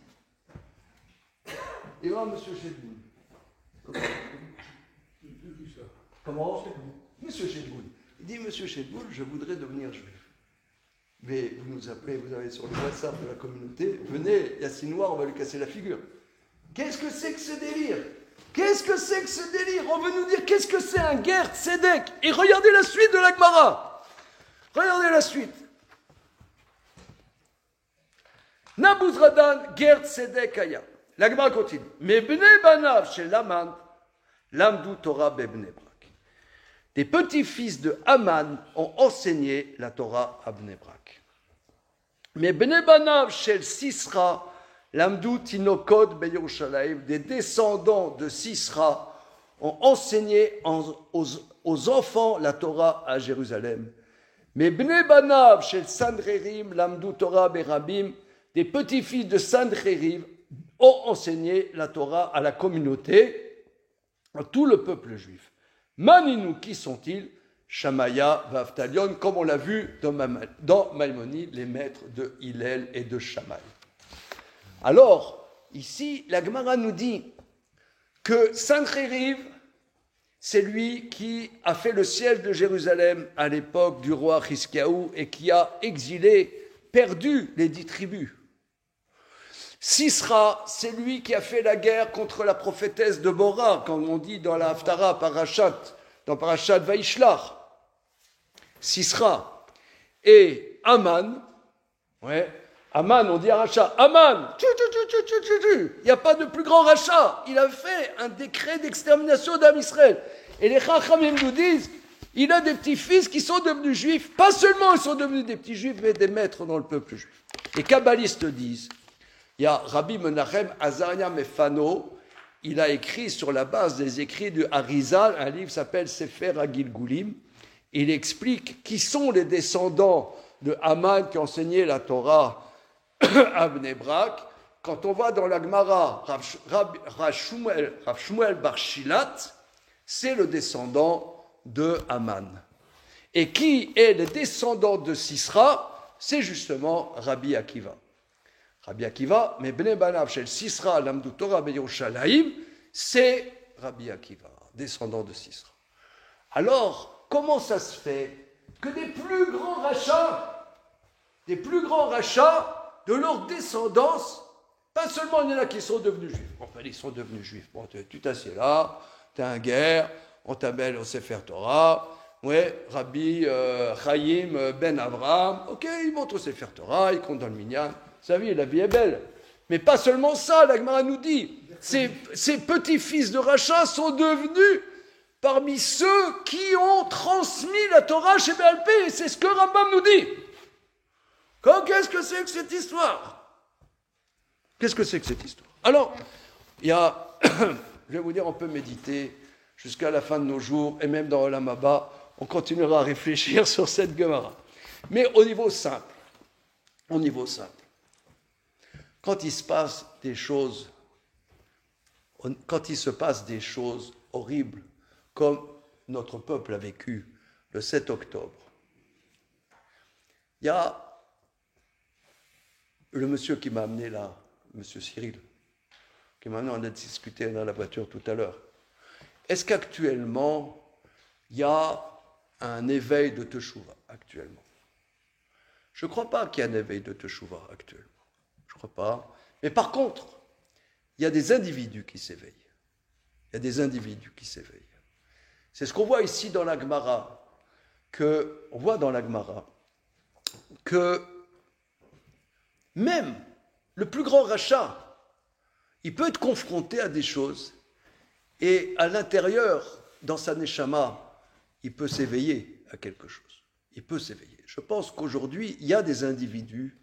[SPEAKER 2] Et là, monsieur Chedboul. Comment? Monsieur Chedboul. Il dit, monsieur Chedboul, je voudrais devenir juif. Mais vous nous appelez, vous avez sur le WhatsApp de la communauté, venez, il y a si noir, on va lui casser la figure. Qu'est-ce que c'est que ce délire? Qu'est-ce que c'est que ce délire? On veut nous dire qu'est-ce que c'est un Gert Sedek? Et regardez la suite de la Gemara. Regardez la suite. Nabuzradan Gert Sedek Aya. La Gemara continue. Mais Bnei Banav chez Laman, Lamdu Torah Bebnei Brak. Des petits-fils de Haman ont enseigné la Torah à Bnei Brak. Mais Bnei Banav chez Sisra, Lamdou Tinokot Beyerushalayim, des descendants de Sisra, ont enseigné aux enfants la Torah à Jérusalem. Mais Bnei Banav chez Sanrerim, Lamdou Torah Berabim, des petits-fils de Sanrerim ont enseigné la Torah à la communauté, à tout le peuple juif. Maninu, qui sont-ils? Shamaya, Vaftalion, comme on l'a vu dans Maïmonide, les maîtres de Hillel et de Shammai. Alors, ici, la Gemara nous dit que Sancheriv, c'est lui qui a fait le siège de Jérusalem à l'époque du roi Hiskiaou et qui a exilé, perdu les 10 tribus. Sisra, c'est lui qui a fait la guerre contre la prophétesse de Bora, comme on dit dans la Haftara, dans Parashat Vaishlach. Sisra. Et Aman, Aman, on dit un rachat. Aman, il n'y a pas de plus grand rachat. Il a fait un décret d'extermination d'Am Israël. Et les Chachamim nous disent, il a des petits-fils qui sont devenus juifs. Pas seulement ils sont devenus des petits juifs, mais des maîtres dans le peuple juif. Les kabbalistes disent, il y a Rabbi Menachem Azaria Mefano, il a écrit sur la base des écrits du Harizal, un livre qui s'appelle Sefer HaGilgulim. Il explique qui sont les descendants de Haman qui enseignaient la Torah à Bnei Brak. Quand on va dans la Gemara, Rav Shmuel Bar Shilat, c'est le descendant de Haman. Et qui est le descendant de Sisra? C'est justement Rabbi Akiva. Rabbi Akiva, mais Bnei Banav Shel Sisra Lamdu Torah Beyerushalayim, c'est Rabbi Akiva, descendant de Sisra. Alors, comment ça se fait que des plus grands rachats de leur descendance, pas seulement il y en a qui sont devenus juifs, enfin ils sont devenus juifs, bon, tu t'assieds là, t'es un guerre, on t'appelle au Sefer Torah, Rabbi Chaim Ben Avraham, ok, il monte au Sefer Torah, il compte dans le minyan, sa vie, la vie est belle. Mais pas seulement ça, la Gemara nous dit, ces petits-fils de rachat sont devenus parmi ceux qui ont transmis la Torah chez BLP, et c'est ce que Rambam nous dit. Qu'est-ce que c'est que cette histoire? Qu'est-ce que c'est que cette histoire? Alors, il y a, je vais vous dire, on peut méditer jusqu'à la fin de nos jours, et même dans Olam Haba, on continuera à réfléchir sur cette Gemara. Mais au niveau simple, quand il se passe des choses horribles, comme notre peuple a vécu le 7 octobre, il y a le monsieur qui m'a amené là, monsieur Cyril, qui m'a amené, on a discuté dans la voiture tout à l'heure. Est-ce qu'actuellement, il y a un éveil de Teshuvah actuellement? Je ne crois pas qu'il y ait un éveil de Teshuvah actuellement. Je ne crois pas. Mais par contre, il y a des individus qui s'éveillent. C'est ce qu'on voit ici dans la Gemara, que même le plus grand rachat, il peut être confronté à des choses et à l'intérieur, dans sa neshama, il peut s'éveiller à quelque chose. Je pense qu'aujourd'hui, il y a des individus,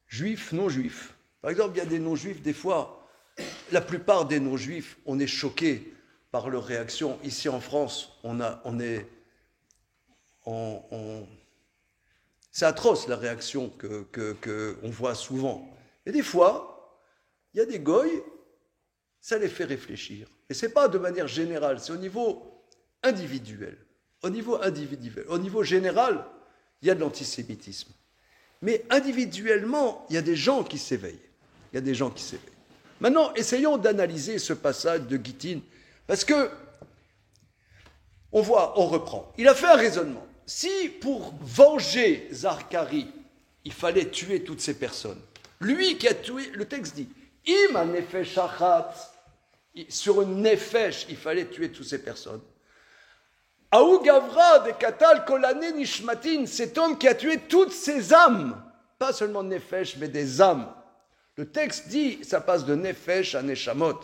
[SPEAKER 2] juifs, non-juifs. Par exemple, il y a des non-juifs, des fois, la plupart des non-juifs, on est choqués par leur réaction. Ici en France, c'est atroce la réaction qu'on voit souvent. Et des fois, il y a des goïs, ça les fait réfléchir. Et ce n'est pas de manière générale, c'est au niveau individuel. Au niveau général, il y a de l'antisémitisme. Mais individuellement, il y a des gens qui s'éveillent. Maintenant, essayons d'analyser ce passage de Gittin, parce que on reprend. Il a fait un raisonnement. Si pour venger Zarkari, il fallait tuer toutes ces personnes, lui qui a tué, le texte dit, Im a nefesh achat, sur une nefesh, il fallait tuer toutes ces personnes. Aou Gavra de Katal Kolane Nishmatin, cet homme qui a tué toutes ces âmes, pas seulement nefesh, mais des âmes. Le texte dit, ça passe de nefesh à neshamot.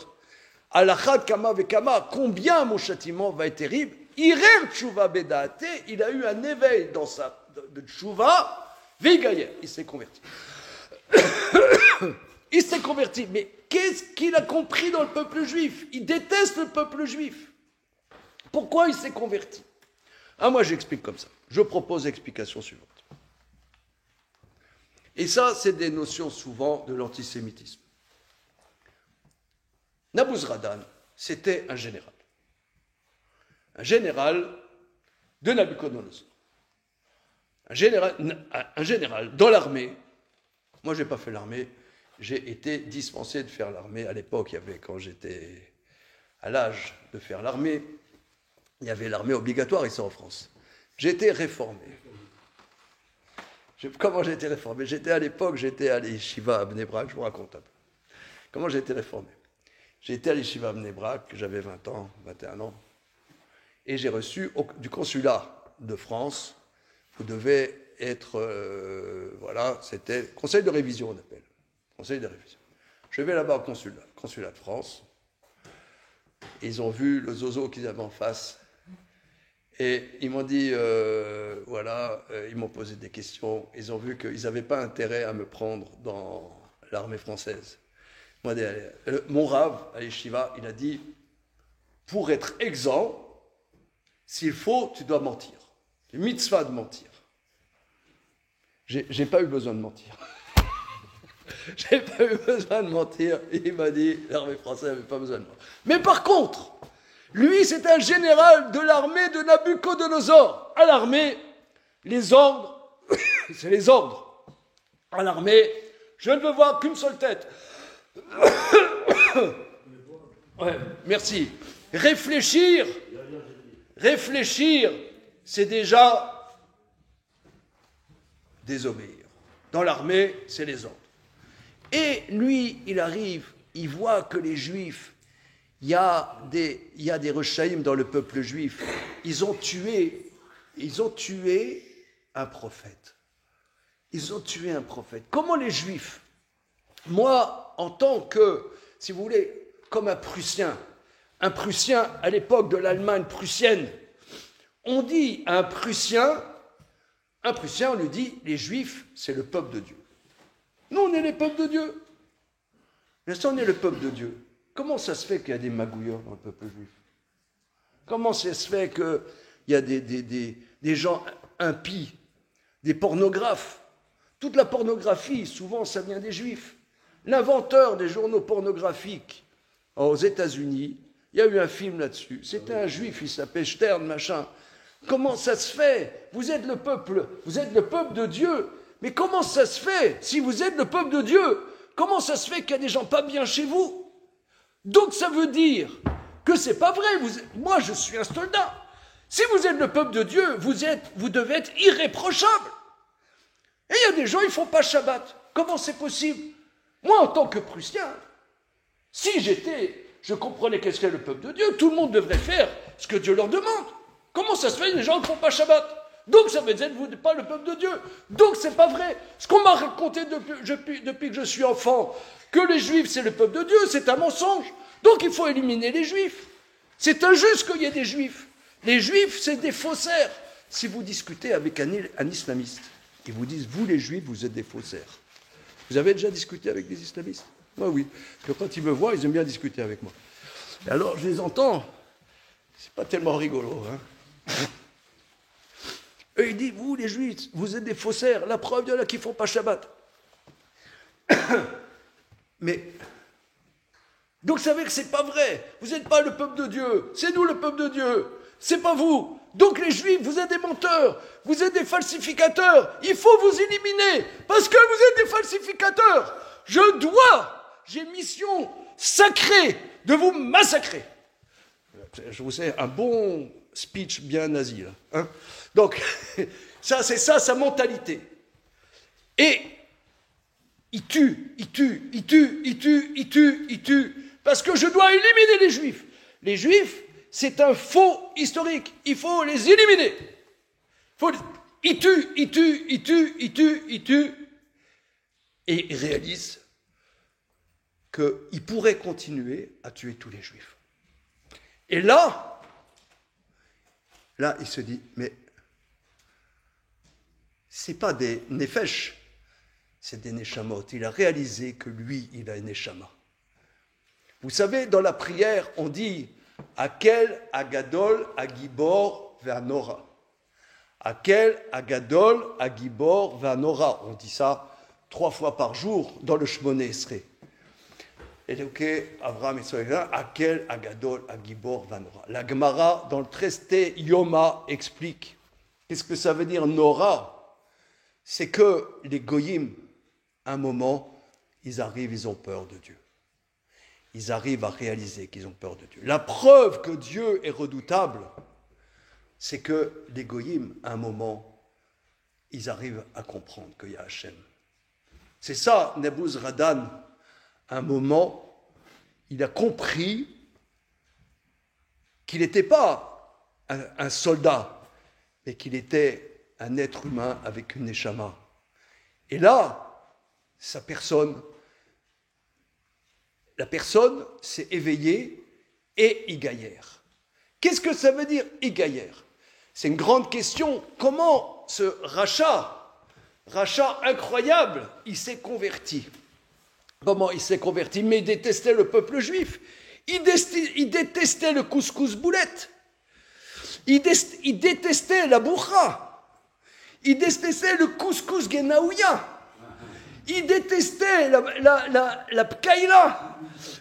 [SPEAKER 2] Alachad kama vekama, combien mon châtiment va être terrible. Irer tshuva bedate, il a eu un éveil dans sa de tshuva, vegayer, il s'est converti. Il s'est converti. Mais qu'est-ce qu'il a compris dans le peuple juif? Il déteste le peuple juif. Pourquoi il s'est converti? Ah, moi, j'explique comme ça. Je propose l'explication suivante. Et ça, c'est des notions souvent de l'antisémitisme. Nabuzradan, c'était un général. Un général de Nabuchodonosor. Un général dans l'armée. Moi, je n'ai pas fait l'armée. J'ai été dispensé de faire l'armée. À l'époque, quand j'étais à l'âge de faire l'armée, il y avait l'armée obligatoire ici en France. J'ai été réformé. Comment j'ai été réformé? À l'époque, j'étais à l'Yeshiva à Bnei Brak, je vous raconte un peu. Comment j'ai été réformé? J'ai été à l'Yeshiva à Bnei Brak, j'avais 20 ans, 21 ans, et j'ai reçu du consulat de France, vous devez être, voilà, c'était conseil de révision, on appelle, conseil de révision. Je vais là-bas au consulat de France, ils ont vu le zozo qu'ils avaient en face, et ils m'ont dit, ils m'ont posé des questions, ils ont vu qu'ils n'avaient pas intérêt à me prendre dans l'armée française. Mon Rav, à Yeshiva, il a dit, pour être exempt, s'il faut, tu dois mentir. C'est mitzvah de mentir. J'ai pas eu besoin de mentir. J'ai pas eu besoin de mentir. Il m'a dit, l'armée française n'avait pas besoin de mentir. Mais par contre, lui, c'est un général de l'armée de Nabuchodonosor. À l'armée, les ordres, c'est les ordres. À l'armée, je ne veux voir qu'une seule tête. Ouais, merci. Réfléchir, c'est déjà désobéir. Dans l'armée, c'est les ordres. Et lui, il arrive, il voit que les Juifs, il y a des rechaïm dans le peuple juif. Ils ont tué un prophète. Ils ont tué un prophète. Comment les Juifs? Moi, en tant que, si vous voulez, comme un Prussien à l'époque de l'Allemagne prussienne, on dit à un Prussien, on lui dit, les Juifs, c'est le peuple de Dieu. Nous, on est les peuples de Dieu. Mais si on est le peuple de Dieu, comment ça se fait qu'il y a des magouilleurs dans le peuple juif? Comment ça se fait qu'il y a des gens impies, des pornographes? Toute la pornographie, souvent, ça vient des Juifs. L'inventeur des journaux pornographiques aux États-Unis, il y a eu un film là-dessus. C'était un Juif, il s'appelait Stern, machin. Comment ça se fait? Vous êtes le peuple de Dieu. Mais comment ça se fait? Si vous êtes le peuple de Dieu, comment ça se fait qu'il y a des gens pas bien chez vous? Donc ça veut dire que c'est pas vrai. Moi, je suis un soldat. Si vous êtes le peuple de Dieu, vous devez être irréprochable. Et il y a des gens, ils font pas Shabbat. Comment c'est possible? Moi, en tant que Prussien, si je comprenais qu'est-ce qu'est le peuple de Dieu, tout le monde devrait faire ce que Dieu leur demande. Comment ça se fait, les gens ne font pas Shabbat? Donc ça veut dire que vous n'êtes pas le peuple de Dieu. Donc c'est pas vrai. Ce qu'on m'a raconté depuis que je suis enfant, que les Juifs c'est le peuple de Dieu, c'est un mensonge. Donc il faut éliminer les Juifs. C'est injuste qu'il y ait des Juifs. Les Juifs, c'est des faussaires. Si vous discutez avec un islamiste, ils vous disent, vous les Juifs, vous êtes des faussaires. Vous avez déjà discuté avec des islamistes? Moi, oui. Parce que quand ils me voient, ils aiment bien discuter avec moi. Et alors, je les entends. C'est pas tellement rigolo, hein. Eux, ils disent, vous, les Juifs, vous êtes des faussaires. La preuve, il y en a qui ne font pas Shabbat. Mais, donc, ça veut dire que ce n'est pas vrai. Vous n'êtes pas le peuple de Dieu. C'est nous, le peuple de Dieu. C'est pas vous. Donc, les Juifs, vous êtes des menteurs. Vous êtes des falsificateurs. Il faut vous éliminer. Parce que vous êtes des falsificateurs. J'ai mission sacrée de vous massacrer. Je vous sais, un bon speech bien nazi, là. Hein? Donc, ça, c'est ça, sa mentalité. Et il tue. Parce que je dois éliminer les Juifs. Les Juifs, c'est un faux historique. Il faut les éliminer. Il tue. Et il réalise qu'il pourrait continuer à tuer tous les Juifs. Et là, il se dit, mais c'est pas des nefesh, c'est des neshamot. Il a réalisé que lui, il a une neshama. Vous savez, dans la prière, on dit Akel, Agadol, Agibor, Ve'anora. Akel, Agadol, Agibor, Ve'anora. On dit ça 3 fois par jour dans le Shmoneh Esrei. Eloké, Avraham, Israël, Akel, Agadol, Agibor, Ve'anora. La Gemara, dans le traité Yoma, explique qu'est-ce que ça veut dire Nora. C'est que les Goyim, à un moment, ils arrivent, ils ont peur de Dieu. Ils arrivent à réaliser qu'ils ont peur de Dieu. La preuve que Dieu est redoutable, c'est que les Goyim, à un moment, ils arrivent à comprendre qu'il y a Hachem. C'est ça, Nebuzaradan, à un moment, il a compris qu'il n'était pas un soldat, mais qu'il était un être humain avec une neshama. Et là, la personne s'est éveillée et Igaïère. Qu'est-ce que ça veut dire Igaïère? C'est une grande question. Comment ce rachat incroyable, il s'est converti? Comment il s'est converti? Mais il détestait le peuple juif. Il détestait le couscous boulette. Il détestait la bourra. Il détestait le couscous genaouya. Il détestait la pkaïla.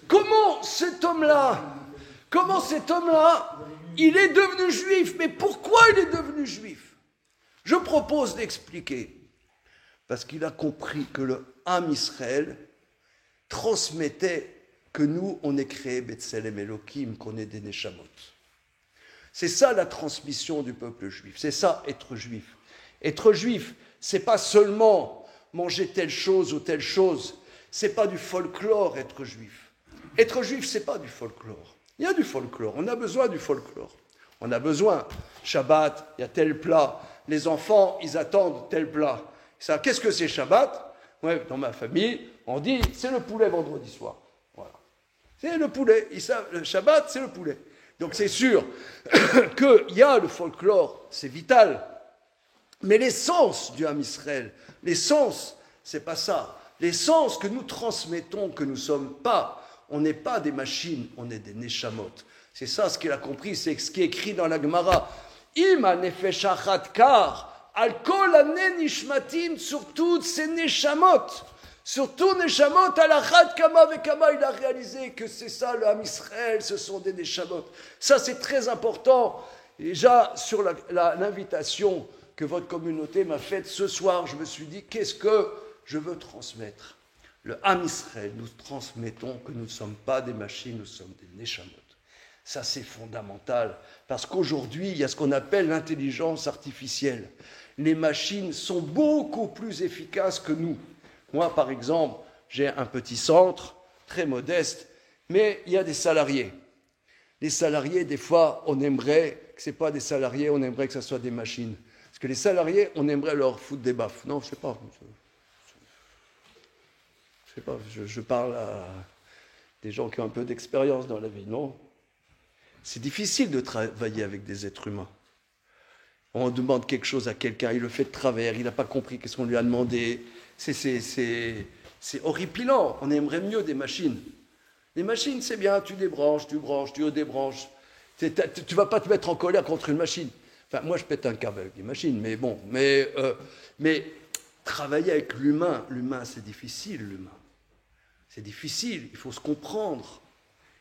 [SPEAKER 2] Comment cet homme-là, il est devenu juif? Mais pourquoi il est devenu juif? Je propose d'expliquer. Parce qu'il a compris que le Ham Israël transmettait que nous, on est créé Betselem Elohim, qu'on est des Neshamot. C'est ça la transmission du peuple juif. C'est ça être juif. Être juif, c'est pas seulement manger telle chose ou telle chose. C'est pas du folklore, être juif. Être juif, c'est pas du folklore. Il y a du folklore. On a besoin du folklore. On a besoin. Shabbat, il y a tel plat. Les enfants, ils attendent tel plat. Ça, qu'est-ce que c'est Shabbat? Ouais, dans ma famille, on dit c'est le poulet vendredi soir. Voilà. C'est le poulet. Le Shabbat, c'est le poulet. Donc c'est sûr qu'il y a le folklore, c'est vital. Mais l'essence du Ham Israël, l'essence, c'est pas ça. L'essence que nous transmettons, que nous sommes pas, on n'est pas des machines, on est des neshamot. C'est ça ce qu'il a compris, c'est ce qui est écrit dans la Gemara. Ima nefesh achat kar, al kol hanen nishmatim, sur toutes ces neshamot. Surtout neshamot, al achat kama vekama, il a réalisé que c'est ça le Ham Israël, ce sont des neshamot. Ça c'est très important. Déjà sur l'invitation que votre communauté m'a faite ce soir, je me suis dit, qu'est-ce que je veux transmettre? Le Ham Israël, nous transmettons que nous ne sommes pas des machines, nous sommes des neshamot. Ça, c'est fondamental, parce qu'aujourd'hui, il y a ce qu'on appelle l'intelligence artificielle. Les machines sont beaucoup plus efficaces que nous. Moi, par exemple, j'ai un petit centre, très modeste, mais il y a des salariés. Les salariés, des fois, on aimerait que ce n'est pas des salariés, on aimerait que ce soit des machines. Parce que les salariés, on aimerait leur foutre des baffes. Non, je ne sais pas. Je parle à des gens qui ont un peu d'expérience dans la vie, non? C'est difficile de travailler avec des êtres humains. On demande quelque chose à quelqu'un, il le fait de travers, il n'a pas compris qu'est-ce qu'on lui a demandé. C'est horripilant. On aimerait mieux des machines. Les machines, c'est bien, tu débranches, tu branches, tu redébranches. Tu ne vas pas te mettre en colère contre une machine. Enfin, moi, je pète un câble avec des machines, mais bon. Mais travailler avec l'humain, c'est difficile, l'humain. C'est difficile, il faut se comprendre.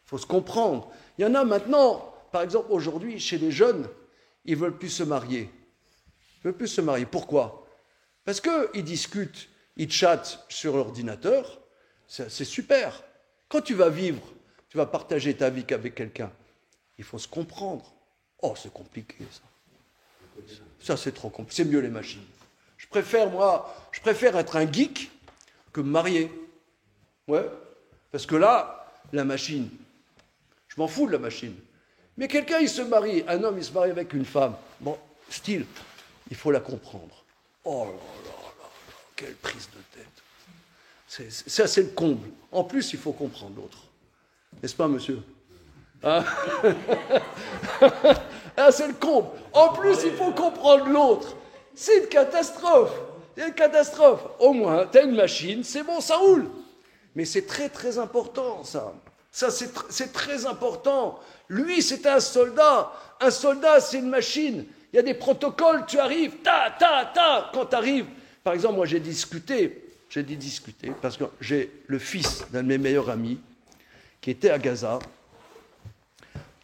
[SPEAKER 2] Il faut se comprendre. Il y en a maintenant, par exemple, aujourd'hui, chez les jeunes, ils ne veulent plus se marier. Ils ne veulent plus se marier. Pourquoi? Parce qu'ils discutent, ils chattent sur l'ordinateur. C'est super. Quand tu vas vivre, tu vas partager ta vie avec quelqu'un, il faut se comprendre. Oh, c'est compliqué, ça. Ça, c'est trop compliqué. C'est mieux les machines. Je préfère être un geek que me marier. Ouais. Parce que là, la machine, je m'en fous de la machine. Mais quelqu'un, il se marie, un homme, il se marie avec une femme. Bon, style, il faut la comprendre. Oh là là là, quelle prise de tête. Ça, c'est le comble. En plus, il faut comprendre l'autre. N'est-ce pas, monsieur? Hein? Ah, c'est le comble. En plus, il faut comprendre l'autre. C'est une catastrophe. C'est une catastrophe. Au moins, tu as une machine, c'est bon, ça roule. Mais c'est très très important, ça. Ça, c'est très important. Lui, c'était un soldat. Un soldat, c'est une machine. Il y a des protocoles, tu arrives, ta. Quand tu arrives, par exemple, moi j'ai dit discuter, parce que j'ai le fils d'un de mes meilleurs amis qui était à Gaza.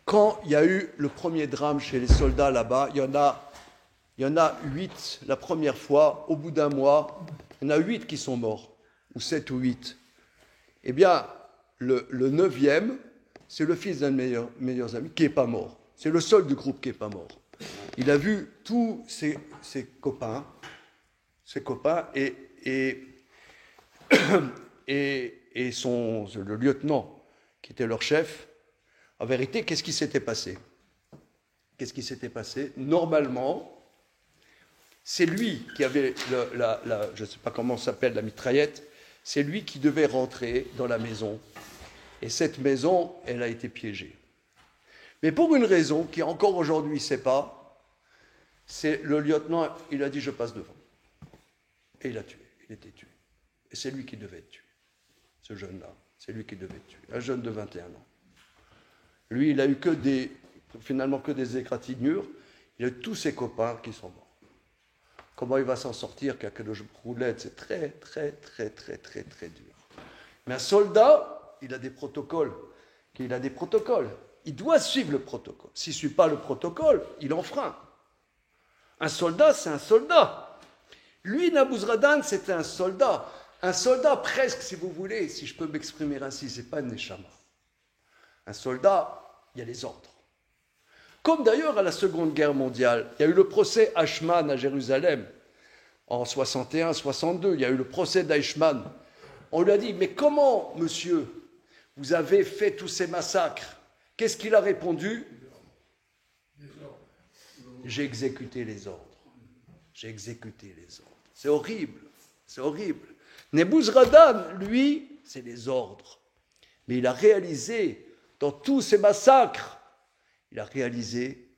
[SPEAKER 2] Quand il y a eu le premier drame chez les soldats là-bas, il y en a 8 la première fois, au bout d'un mois, il y en a 8 qui sont morts, ou 7 ou 8. Eh bien, le 9e, c'est le fils d'un de mes meilleurs amis qui n'est pas mort. C'est le seul du groupe qui n'est pas mort. Il a vu tous ses copains et le lieutenant qui était leur chef. En vérité, qu'est-ce qui s'était passé? Normalement, c'est lui qui avait je ne sais pas comment ça s'appelle, la mitraillette. C'est lui qui devait rentrer dans la maison. Et cette maison, elle a été piégée. Mais pour une raison qui encore aujourd'hui ne sait pas, c'est le lieutenant, il a dit je passe devant. Et il a tué, il était tué. Et c'est lui qui devait être tué, ce jeune-là. C'est lui qui devait être tué, un jeune de 21 ans. Lui, il a eu finalement que des égratignures. Il a eu tous ses copains qui sont morts. Comment il va s'en sortir qu'à que le roulette, c'est très, très, très, très, très, très dur. Mais un soldat, il a des protocoles. Il doit suivre le protocole. S'il ne suit pas le protocole, il enfreint. Un soldat, c'est un soldat. Lui, Nabouzradan, c'était un soldat. Un soldat presque, si vous voulez, si je peux m'exprimer ainsi, ce n'est pas un neshama. Un soldat, il y a les ordres. Comme d'ailleurs à la Seconde Guerre mondiale, il y a eu le procès Eichmann à Jérusalem en 61-62. Il y a eu le procès d'Eichmann. On lui a dit, mais comment, monsieur, vous avez fait tous ces massacres? Qu'est-ce qu'il a répondu? J'ai exécuté les ordres. C'est horrible. Nebuzradan, lui, c'est les ordres. Mais il a réalisé, dans tous ces massacres, il a réalisé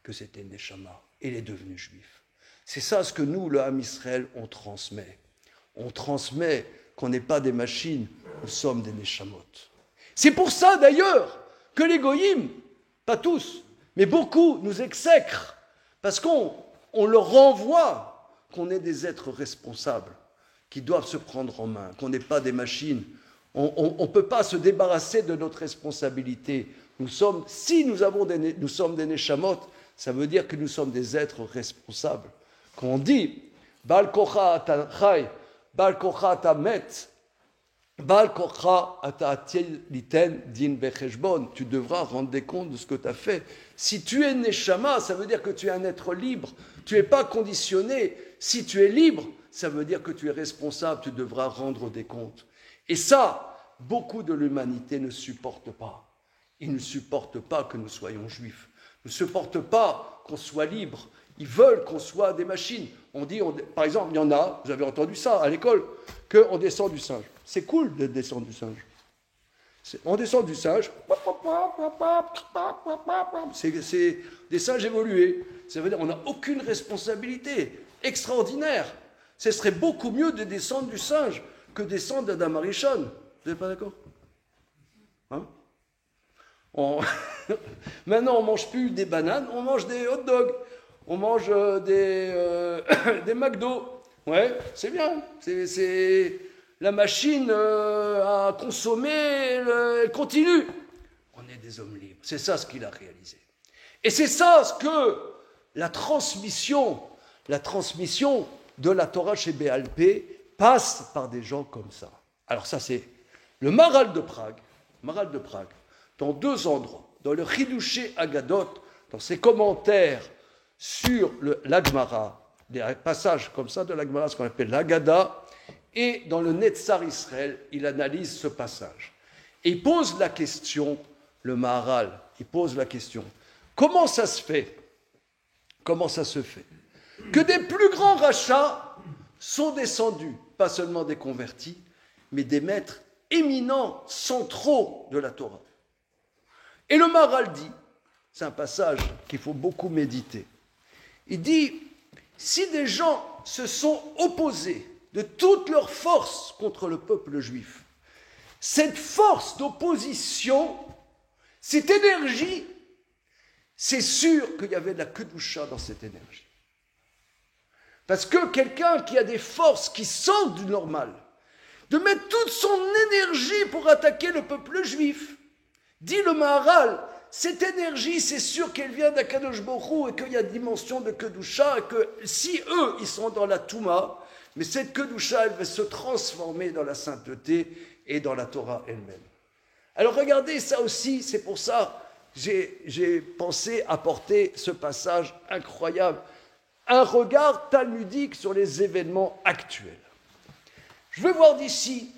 [SPEAKER 2] que c'était une neshama. Et il est devenu juif. C'est ça ce que nous, le Ham Israël, on transmet. On transmet qu'on n'est pas des machines, nous sommes des neshamot. C'est pour ça, d'ailleurs, que les goyim, pas tous, mais beaucoup, nous exècrent. Parce qu'on leur renvoie qu'on est des êtres responsables, qui doivent se prendre en main, qu'on n'est pas des machines. On ne peut pas se débarrasser de notre responsabilité. Nous sommes des neshamot, ça veut dire que nous sommes des êtres responsables. Quand on dit Baal kocha ata chai, Baal kocha ata met, Baal kocha ata atil liten din becheshbon, tu devras rendre des comptes de ce que tu as fait. Si tu es neshama, ça veut dire que tu es un être libre. Tu n'es pas conditionné. Si tu es libre, ça veut dire que tu es responsable, tu devras rendre des comptes. Et ça, beaucoup de l'humanité ne supportent pas. Ils ne supportent pas que nous soyons juifs. Ils ne supportent pas qu'on soit libre. Ils veulent qu'on soit des machines. Par exemple, il y en a, vous avez entendu ça à l'école, qu'on descend du singe. C'est cool de descendre du singe. On descend du singe, c'est des singes évolués. Ça veut dire qu'on n'a aucune responsabilité. Extraordinaire. Ce serait beaucoup mieux de descendre du singe que descendre d'Adam Arishon. Vous n'êtes pas d'accord? Maintenant, on ne mange plus des bananes, on mange des hot dogs, on mange des McDo. Ouais, c'est bien. C'est la machine à consommer, elle continue. On est des hommes libres. C'est ça ce qu'il a réalisé. Et c'est ça ce que la transmission de la Torah chez Béalpé passe par des gens comme ça. Alors ça, c'est le Maharal de Prague, dans 2 endroits, dans le Chidushé Agadot, dans ses commentaires sur l'Agmara, des passages comme ça de l'Agmara, ce qu'on appelle l'Agada, et dans le Netzar Israël, il analyse ce passage. Et il pose la question, le Maharal, comment ça se fait que des plus grands rachats sont descendus, pas seulement des convertis, mais des maîtres éminents, centraux de la Torah. Et le Maharal dit, c'est un passage qu'il faut beaucoup méditer, il dit, si des gens se sont opposés de toute leur force contre le peuple juif. Cette force d'opposition, cette énergie, c'est sûr qu'il y avait de la kedusha dans cette énergie. Parce que quelqu'un qui a des forces qui sortent du normal, de mettre toute son énergie pour attaquer le peuple juif, dit le Maharal, cette énergie, c'est sûr qu'elle vient d'Akadosh Baruch Hu et qu'il y a une dimension de kedusha et que si eux, ils sont dans la Touma, mais cette kedusha, elle va se transformer dans la sainteté et dans la Torah elle-même. Alors regardez ça aussi, c'est pour ça que j'ai pensé apporter ce passage incroyable, un regard talmudique sur les événements actuels. Je veux voir d'ici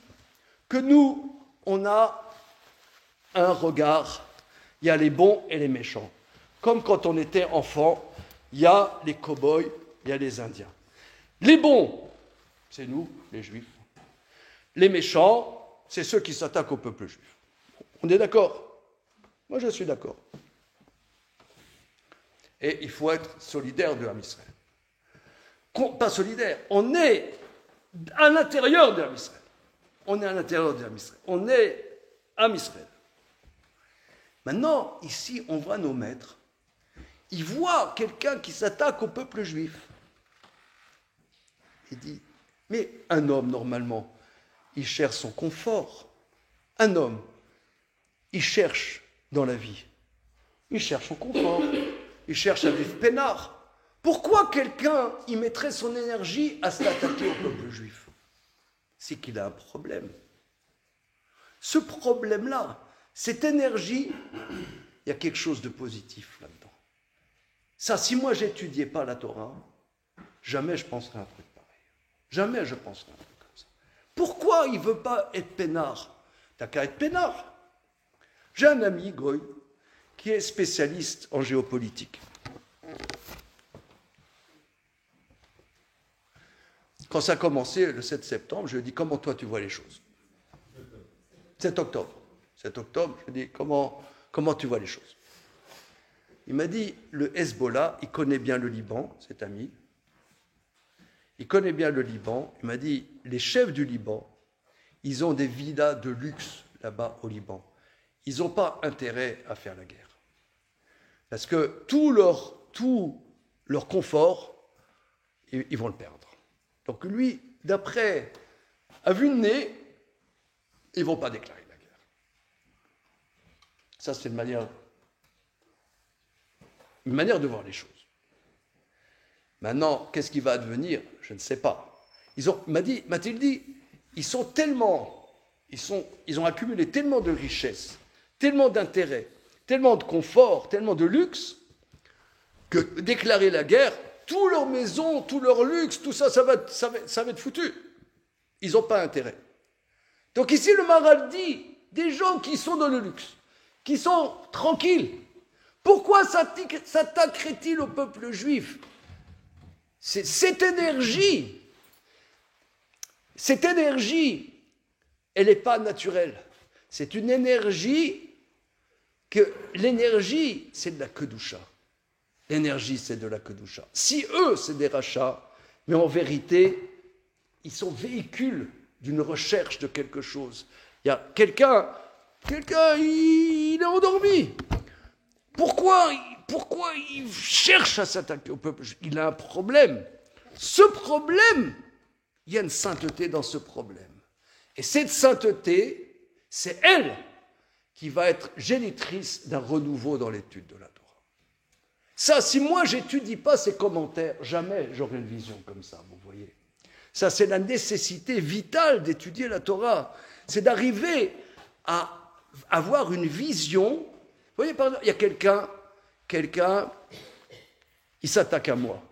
[SPEAKER 2] que nous, on a un regard, il y a les bons et les méchants. Comme quand on était enfant, il y a les cow-boys, il y a les Indiens. Les bons, c'est nous, les Juifs. Les méchants, c'est ceux qui s'attaquent au peuple juif. On est d'accord? Moi, je suis d'accord. Et il faut être solidaire de Ham Israël. Pas solidaire, on est à l'intérieur de Ham Israël. On est à l'intérieur de Ham Israël. On est Ham Israël. Maintenant, ici, on voit nos maîtres. Ils voient quelqu'un qui s'attaque au peuple juif. Il dit, mais un homme, normalement, il cherche son confort. Un homme, il cherche dans la vie. Il cherche son confort. Il cherche à vivre peinard. Pourquoi quelqu'un y mettrait son énergie à s'attaquer au peuple juif? C'est qu'il a un problème. Ce problème-là, cette énergie, il y a quelque chose de positif là-dedans. Ça, si moi j'étudiais pas la Torah, jamais je penserais à un truc pareil. Jamais je penserais à un truc comme ça. Pourquoi il ne veut pas être peinard? T'as qu'à être peinard. J'ai un ami, Goy, qui est spécialiste en géopolitique. Quand ça a commencé le 7 septembre, je lui ai dit, comment toi tu vois les choses? 7 octobre. 7 octobre, je lui ai dit, comment tu vois les choses? Il m'a dit, le Hezbollah, il connaît bien le Liban, cet ami. Il connaît bien le Liban. Il m'a dit, les chefs du Liban, ils ont des villas de luxe là-bas au Liban. Ils n'ont pas intérêt à faire la guerre. Parce que tout leur confort, ils vont le perdre. Donc lui, d'après, à vue de nez, ils ne vont pas déclarer la guerre. Ça, c'est une manière de voir les choses. Maintenant, qu'est-ce qui va advenir? Je ne sais pas. M'a-t-il dit, ils ont accumulé tellement de richesses, tellement d'intérêts, tellement de confort, tellement de luxe, que déclarer la guerre, toutes leurs maisons, tout leur luxe, tout ça, ça va être foutu. Ils n'ont pas intérêt. Donc ici, le Maharal dit, des gens qui sont dans le luxe, qui sont tranquilles, pourquoi s'attaquerait-il au peuple juif? Cette énergie, elle n'est pas naturelle. C'est une énergie l'énergie, c'est de la kedusha. L'énergie, c'est de la kedusha. Si eux, c'est des rachats, mais en vérité, ils sont véhicules d'une recherche de quelque chose. Il y a quelqu'un, il est endormi. Pourquoi il cherche à s'attaquer au peuple? Il a un problème. Ce problème, il y a une sainteté dans ce problème. Et cette sainteté, c'est elle qui va être génitrice d'un renouveau dans l'étude de la Torah. Ça, si moi, j'étudie pas ces commentaires, jamais j'aurai une vision comme ça, vous voyez. Ça, c'est la nécessité vitale d'étudier la Torah. C'est d'arriver à avoir une vision. Vous voyez, par exemple, il y a quelqu'un, il s'attaque à moi.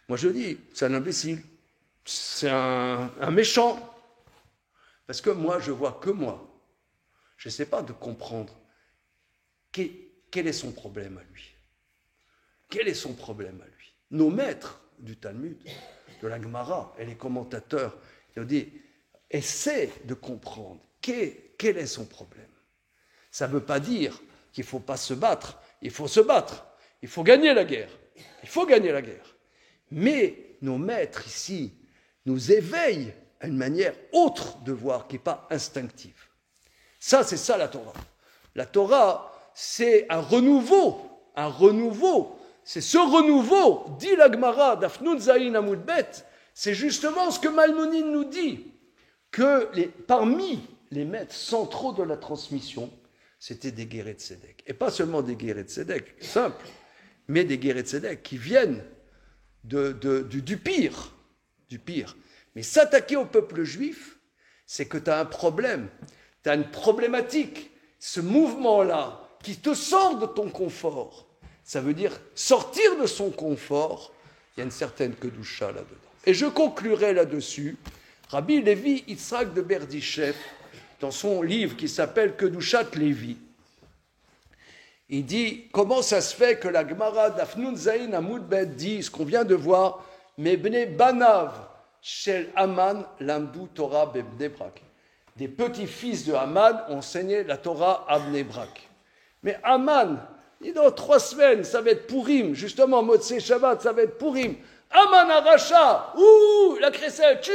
[SPEAKER 2] Moi, je dis, c'est un imbécile. C'est un méchant. Parce que moi, je vois que moi. Je ne sais pas de comprendre quel est son problème à lui. Quel est son problème à lui? Nos maîtres du Talmud, de la Gemara et les commentateurs, ils ont dit, essaie de comprendre quel est son problème. Ça ne veut pas dire qu'il ne faut pas se battre. Il faut se battre. Il faut gagner la guerre. Il faut gagner la guerre. Mais nos maîtres ici nous éveillent à une manière autre de voir, qui n'est pas instinctive. Ça, c'est ça la Torah. La Torah, c'est un renouveau. C'est ce renouveau, dit la Gemara d'Afnun Zayin Amud Bet, c'est justement ce que Maïmonide nous dit, que parmi les maîtres centraux de la transmission, c'était des Guérets de Sédek. Et pas seulement des Guérets de Sédek, simples, mais des Guérets de Sédek qui viennent du pire. Mais s'attaquer au peuple juif, c'est que tu as un problème, tu as une problématique. Ce mouvement-là, qui te sort de ton confort, ça veut dire sortir de son confort, il y a une certaine kedusha là-dedans. Et je conclurai là-dessus. Rabbi Lévi Yitzhak de Berdichev, dans son livre qui s'appelle Kedushat Lévi, il dit comment ça se fait que la Gemara d'Afnun Zayin Amud Bet dit ce qu'on vient de voir, Mebne Banav Shel Haman Lamdu Torah Bebne Brak. Des petits-fils de Haman ont enseigné la Torah à Bnei Brak. Mais Haman, dans 3 semaines, ça va être Purim, justement, Motzei Shabbat, ça va être Purim. Haman Aracha, la crécelle, tu.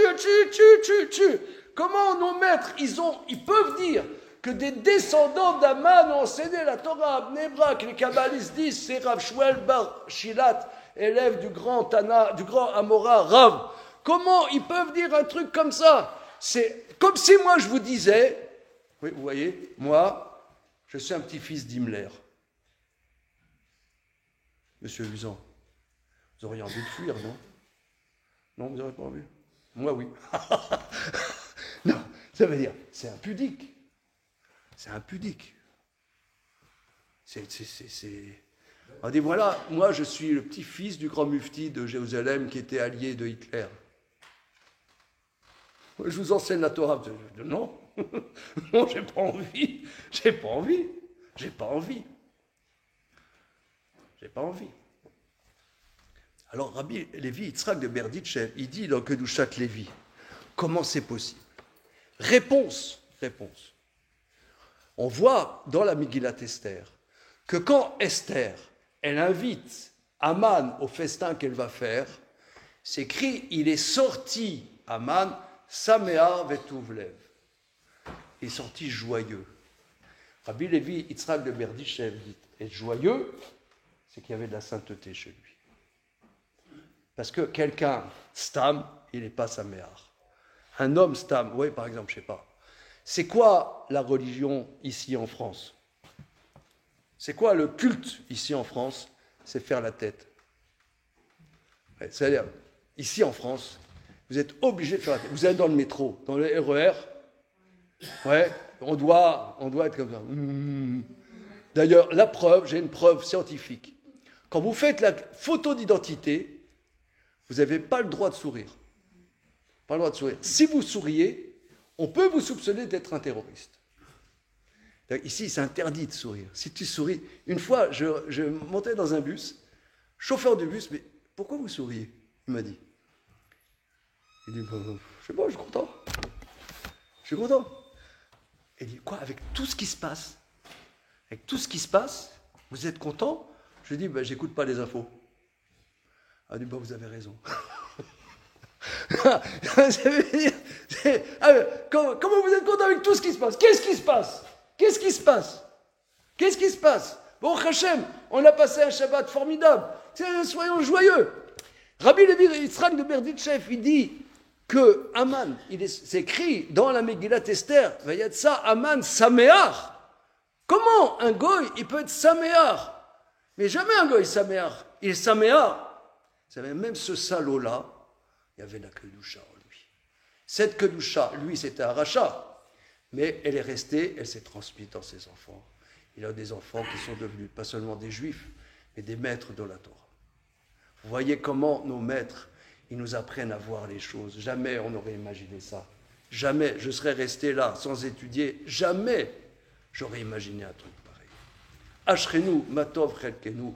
[SPEAKER 2] Comment nos maîtres, ils peuvent dire que des descendants d'Haman ont enseigné la Torah à Bnei Brak. Les kabbalistes disent, c'est Rav Shmuel Bar Shilat, élève du grand Amora Rav. Comment ils peuvent dire un truc comme ça? C'est comme si moi je vous disais, oui, vous voyez, moi, je suis un petit-fils d'Himmler. Monsieur Usan, vous auriez envie de fuir, non? Non, vous n'aurez pas envie? Moi, oui. Non, ça veut dire, c'est impudique. C'est impudique. On dit, voilà, moi je suis le petit-fils du grand mufti de Jérusalem qui était allié de Hitler. Je vous enseigne la Torah. Non, non, j'ai pas envie. Alors, Rabbi Lévi Yitzhak de Berditchev, il dit dans Kedushat Lévi, comment c'est possible? Réponse. On voit dans la Megillat Esther que quand Esther, elle invite Haman au festin qu'elle va faire, c'est écrit, il est sorti, Haman, Saméar Vetuvlev. Il est sorti joyeux. Rabbi Lévi Yitzhak de Berditchev dit, être joyeux, c'est qu'il y avait de la sainteté chez lui. Parce que quelqu'un, Stam, il n'est pas Saméar. Un homme Stam, oui, par exemple, je ne sais pas. C'est quoi la religion ici en France? C'est quoi le culte ici en France? C'est faire la tête. Ouais, c'est-à-dire, ici en France, vous êtes obligé de faire la tête. Vous allez dans le métro, dans le RER, ouais, on doit être comme ça. D'ailleurs, la preuve, j'ai une preuve scientifique. Quand vous faites la photo d'identité, vous n'avez pas le droit de sourire. Pas le droit de sourire. Si vous souriez, on peut vous soupçonner d'être un terroriste. Ici, c'est interdit de sourire. Si tu souris, une fois, je montais dans un bus, chauffeur du bus, mais pourquoi vous souriez? Il m'a dit. Il dit, je sais pas, je suis content. Il dit, quoi, avec tout ce qui se passe? Avec tout ce qui se passe, vous êtes content? Je lui dis, j'écoute pas les infos. Il dit, vous avez raison. Comment vous êtes content avec tout ce qui se passe? Qu'est-ce qui se passe? Bon, Hachem, on a passé un Shabbat formidable. Soyons joyeux. Rabbi Lévi Yitzhak de Berditchev, il dit que Haman, c'est écrit dans la Megillat Esther, Vayatsa Haman Saméar. Comment un goy, il peut être Saméar? Mais jamais un goy Saméar. Il est Saméar. Même ce salaud-là, il y avait la kedusha en lui. Cette kedusha, lui, c'était un rachat, mais elle est restée, elle s'est transmise dans ses enfants. Il a des enfants qui sont devenus pas seulement des juifs, mais des maîtres de la Torah. Vous voyez comment nos maîtres, ils nous apprennent à voir les choses. Jamais on n'aurait imaginé ça. Jamais je serais resté là sans étudier. Jamais j'aurais imaginé un truc pareil. Ashrenu, matov, chelkenu.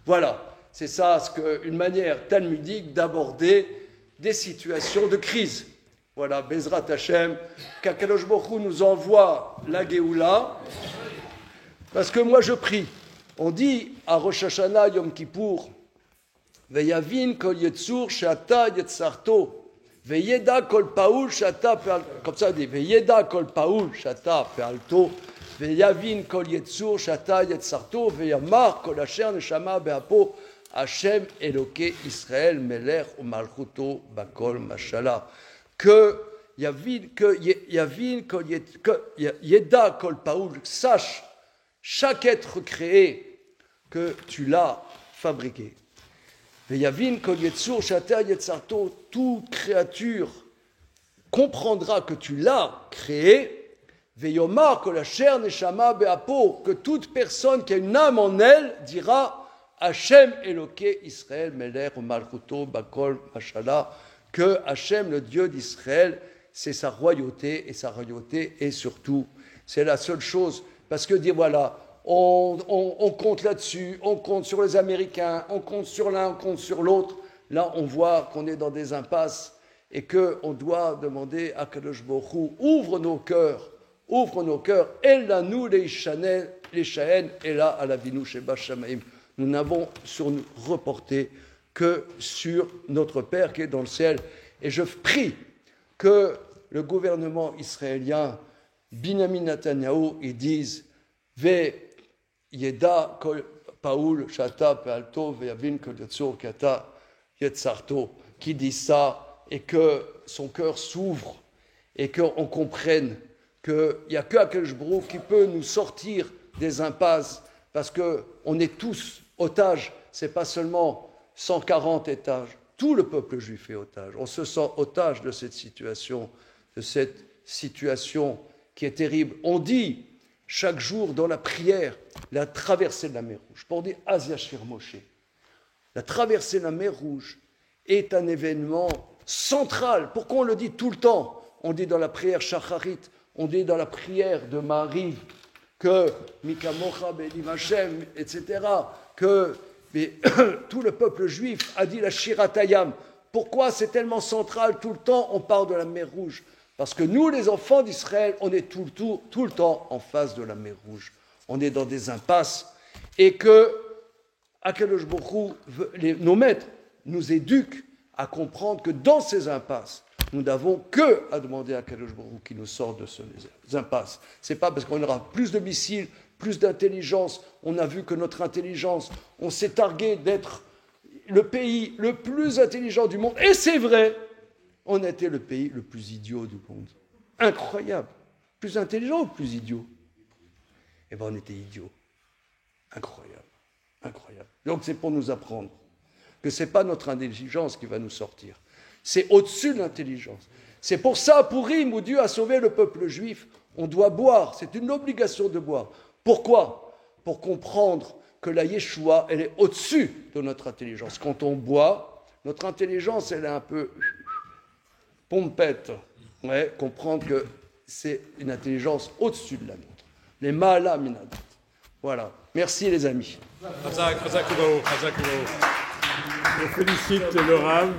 [SPEAKER 2] Voilà, c'est ça, une manière talmudique d'aborder des situations de crise. Voilà, Bezrat Hashem, qu'Akadosh Baruch Hu nous envoie la Géoula, parce que moi je prie. On dit à Rosh Hashanah, Yom Kippour, Veyavin kol yetzur shata yetzarto. Veyeda kol paul shata pe'alto. Comme ça, on dit Veyeda kol paul shata pe'alto. Veyavin kol yetzur shata yetzarto. Veyamar kol asher neshama be'apo. Hashem Eloke Israël Melech ou Malchuto Bakol Mashala. Que Yavin, que Yeda Kol Paoul, sache chaque être créé que tu l'as fabriqué. Yavin Kol Yetzur Shater Yetzarto, toute créature comprendra que tu l'as créé. Veyomar Kol Asher Neshama Be'apo, que toute personne qui a une âme en elle dira Hashem Eloke Israël Melech ou Malchuto Bakol Mashala, que Hashem, le Dieu d'Israël, c'est sa royauté, et sa royauté est surtout, c'est la seule chose, parce que dire voilà, on compte là-dessus, on compte sur les Américains, on compte sur l'un, on compte sur l'autre, là on voit qu'on est dans des impasses, et qu'on doit demander à Kadosh Baruch Hu, ouvre nos cœurs, et là nous les Shahen, et là à la Vinu Sheba Shamaim. Nous n'avons sur nous reporté que sur notre Père qui est dans le ciel. Et je prie que le gouvernement israélien, Binyamin Netanyahu, ils disent Ve yeda kol paul shata pe'alto ve'yavin kol yetzur kata yetzarto, qui dit ça et que son cœur s'ouvre et qu'on comprenne qu'il n'y a que Akadosh Baruch Hu qui peut nous sortir des impasses, parce qu'on est tous otages, ce n'est pas seulement 140 étages, tout le peuple juif est otage. On se sent otage de cette situation qui est terrible. On dit chaque jour dans la prière la traversée de la mer Rouge. Pour dire Aziashir Moshe, la traversée de la mer Rouge est un événement central. Pourquoi on le dit tout le temps? On dit dans la prière Shacharit, on dit dans la prière de Maariv que Mikamocha Be'elim Hashem, etc., que tout le peuple juif a dit la Shiratayam. Pourquoi c'est tellement central? Tout le temps, on parle de la mer Rouge. Parce que nous, les enfants d'Israël, on est tout le temps en face de la mer Rouge. On est dans des impasses. Et que Akadosh Baruch Hu, nos maîtres, nous éduquent à comprendre que dans ces impasses, nous n'avons que à demander à Akadosh Baruch Hu qui nous sorte de ces impasses. Ce n'est pas parce qu'on aura plus de missiles, plus d'intelligence. On a vu que notre intelligence, on s'est targué d'être le pays le plus intelligent du monde. Et c'est vrai, on était le pays le plus idiot du monde. Incroyable. Plus intelligent ou plus idiot? Eh bien, on était idiots. Incroyable. Incroyable. Donc, c'est pour nous apprendre que ce n'est pas notre intelligence qui va nous sortir. C'est au-dessus de l'intelligence. C'est pour ça, pour Purim, où Dieu a sauvé le peuple juif, on doit boire. C'est une obligation de boire. Pourquoi? Pour comprendre que la Yeshua, elle est au-dessus de notre intelligence. Quand on boit, notre intelligence, elle est un peu pompette. Ouais, comprendre que c'est une intelligence au-dessus de la nôtre. Les Ma'ala Minadat. Voilà. Merci les amis.
[SPEAKER 1] Je félicite le Rav.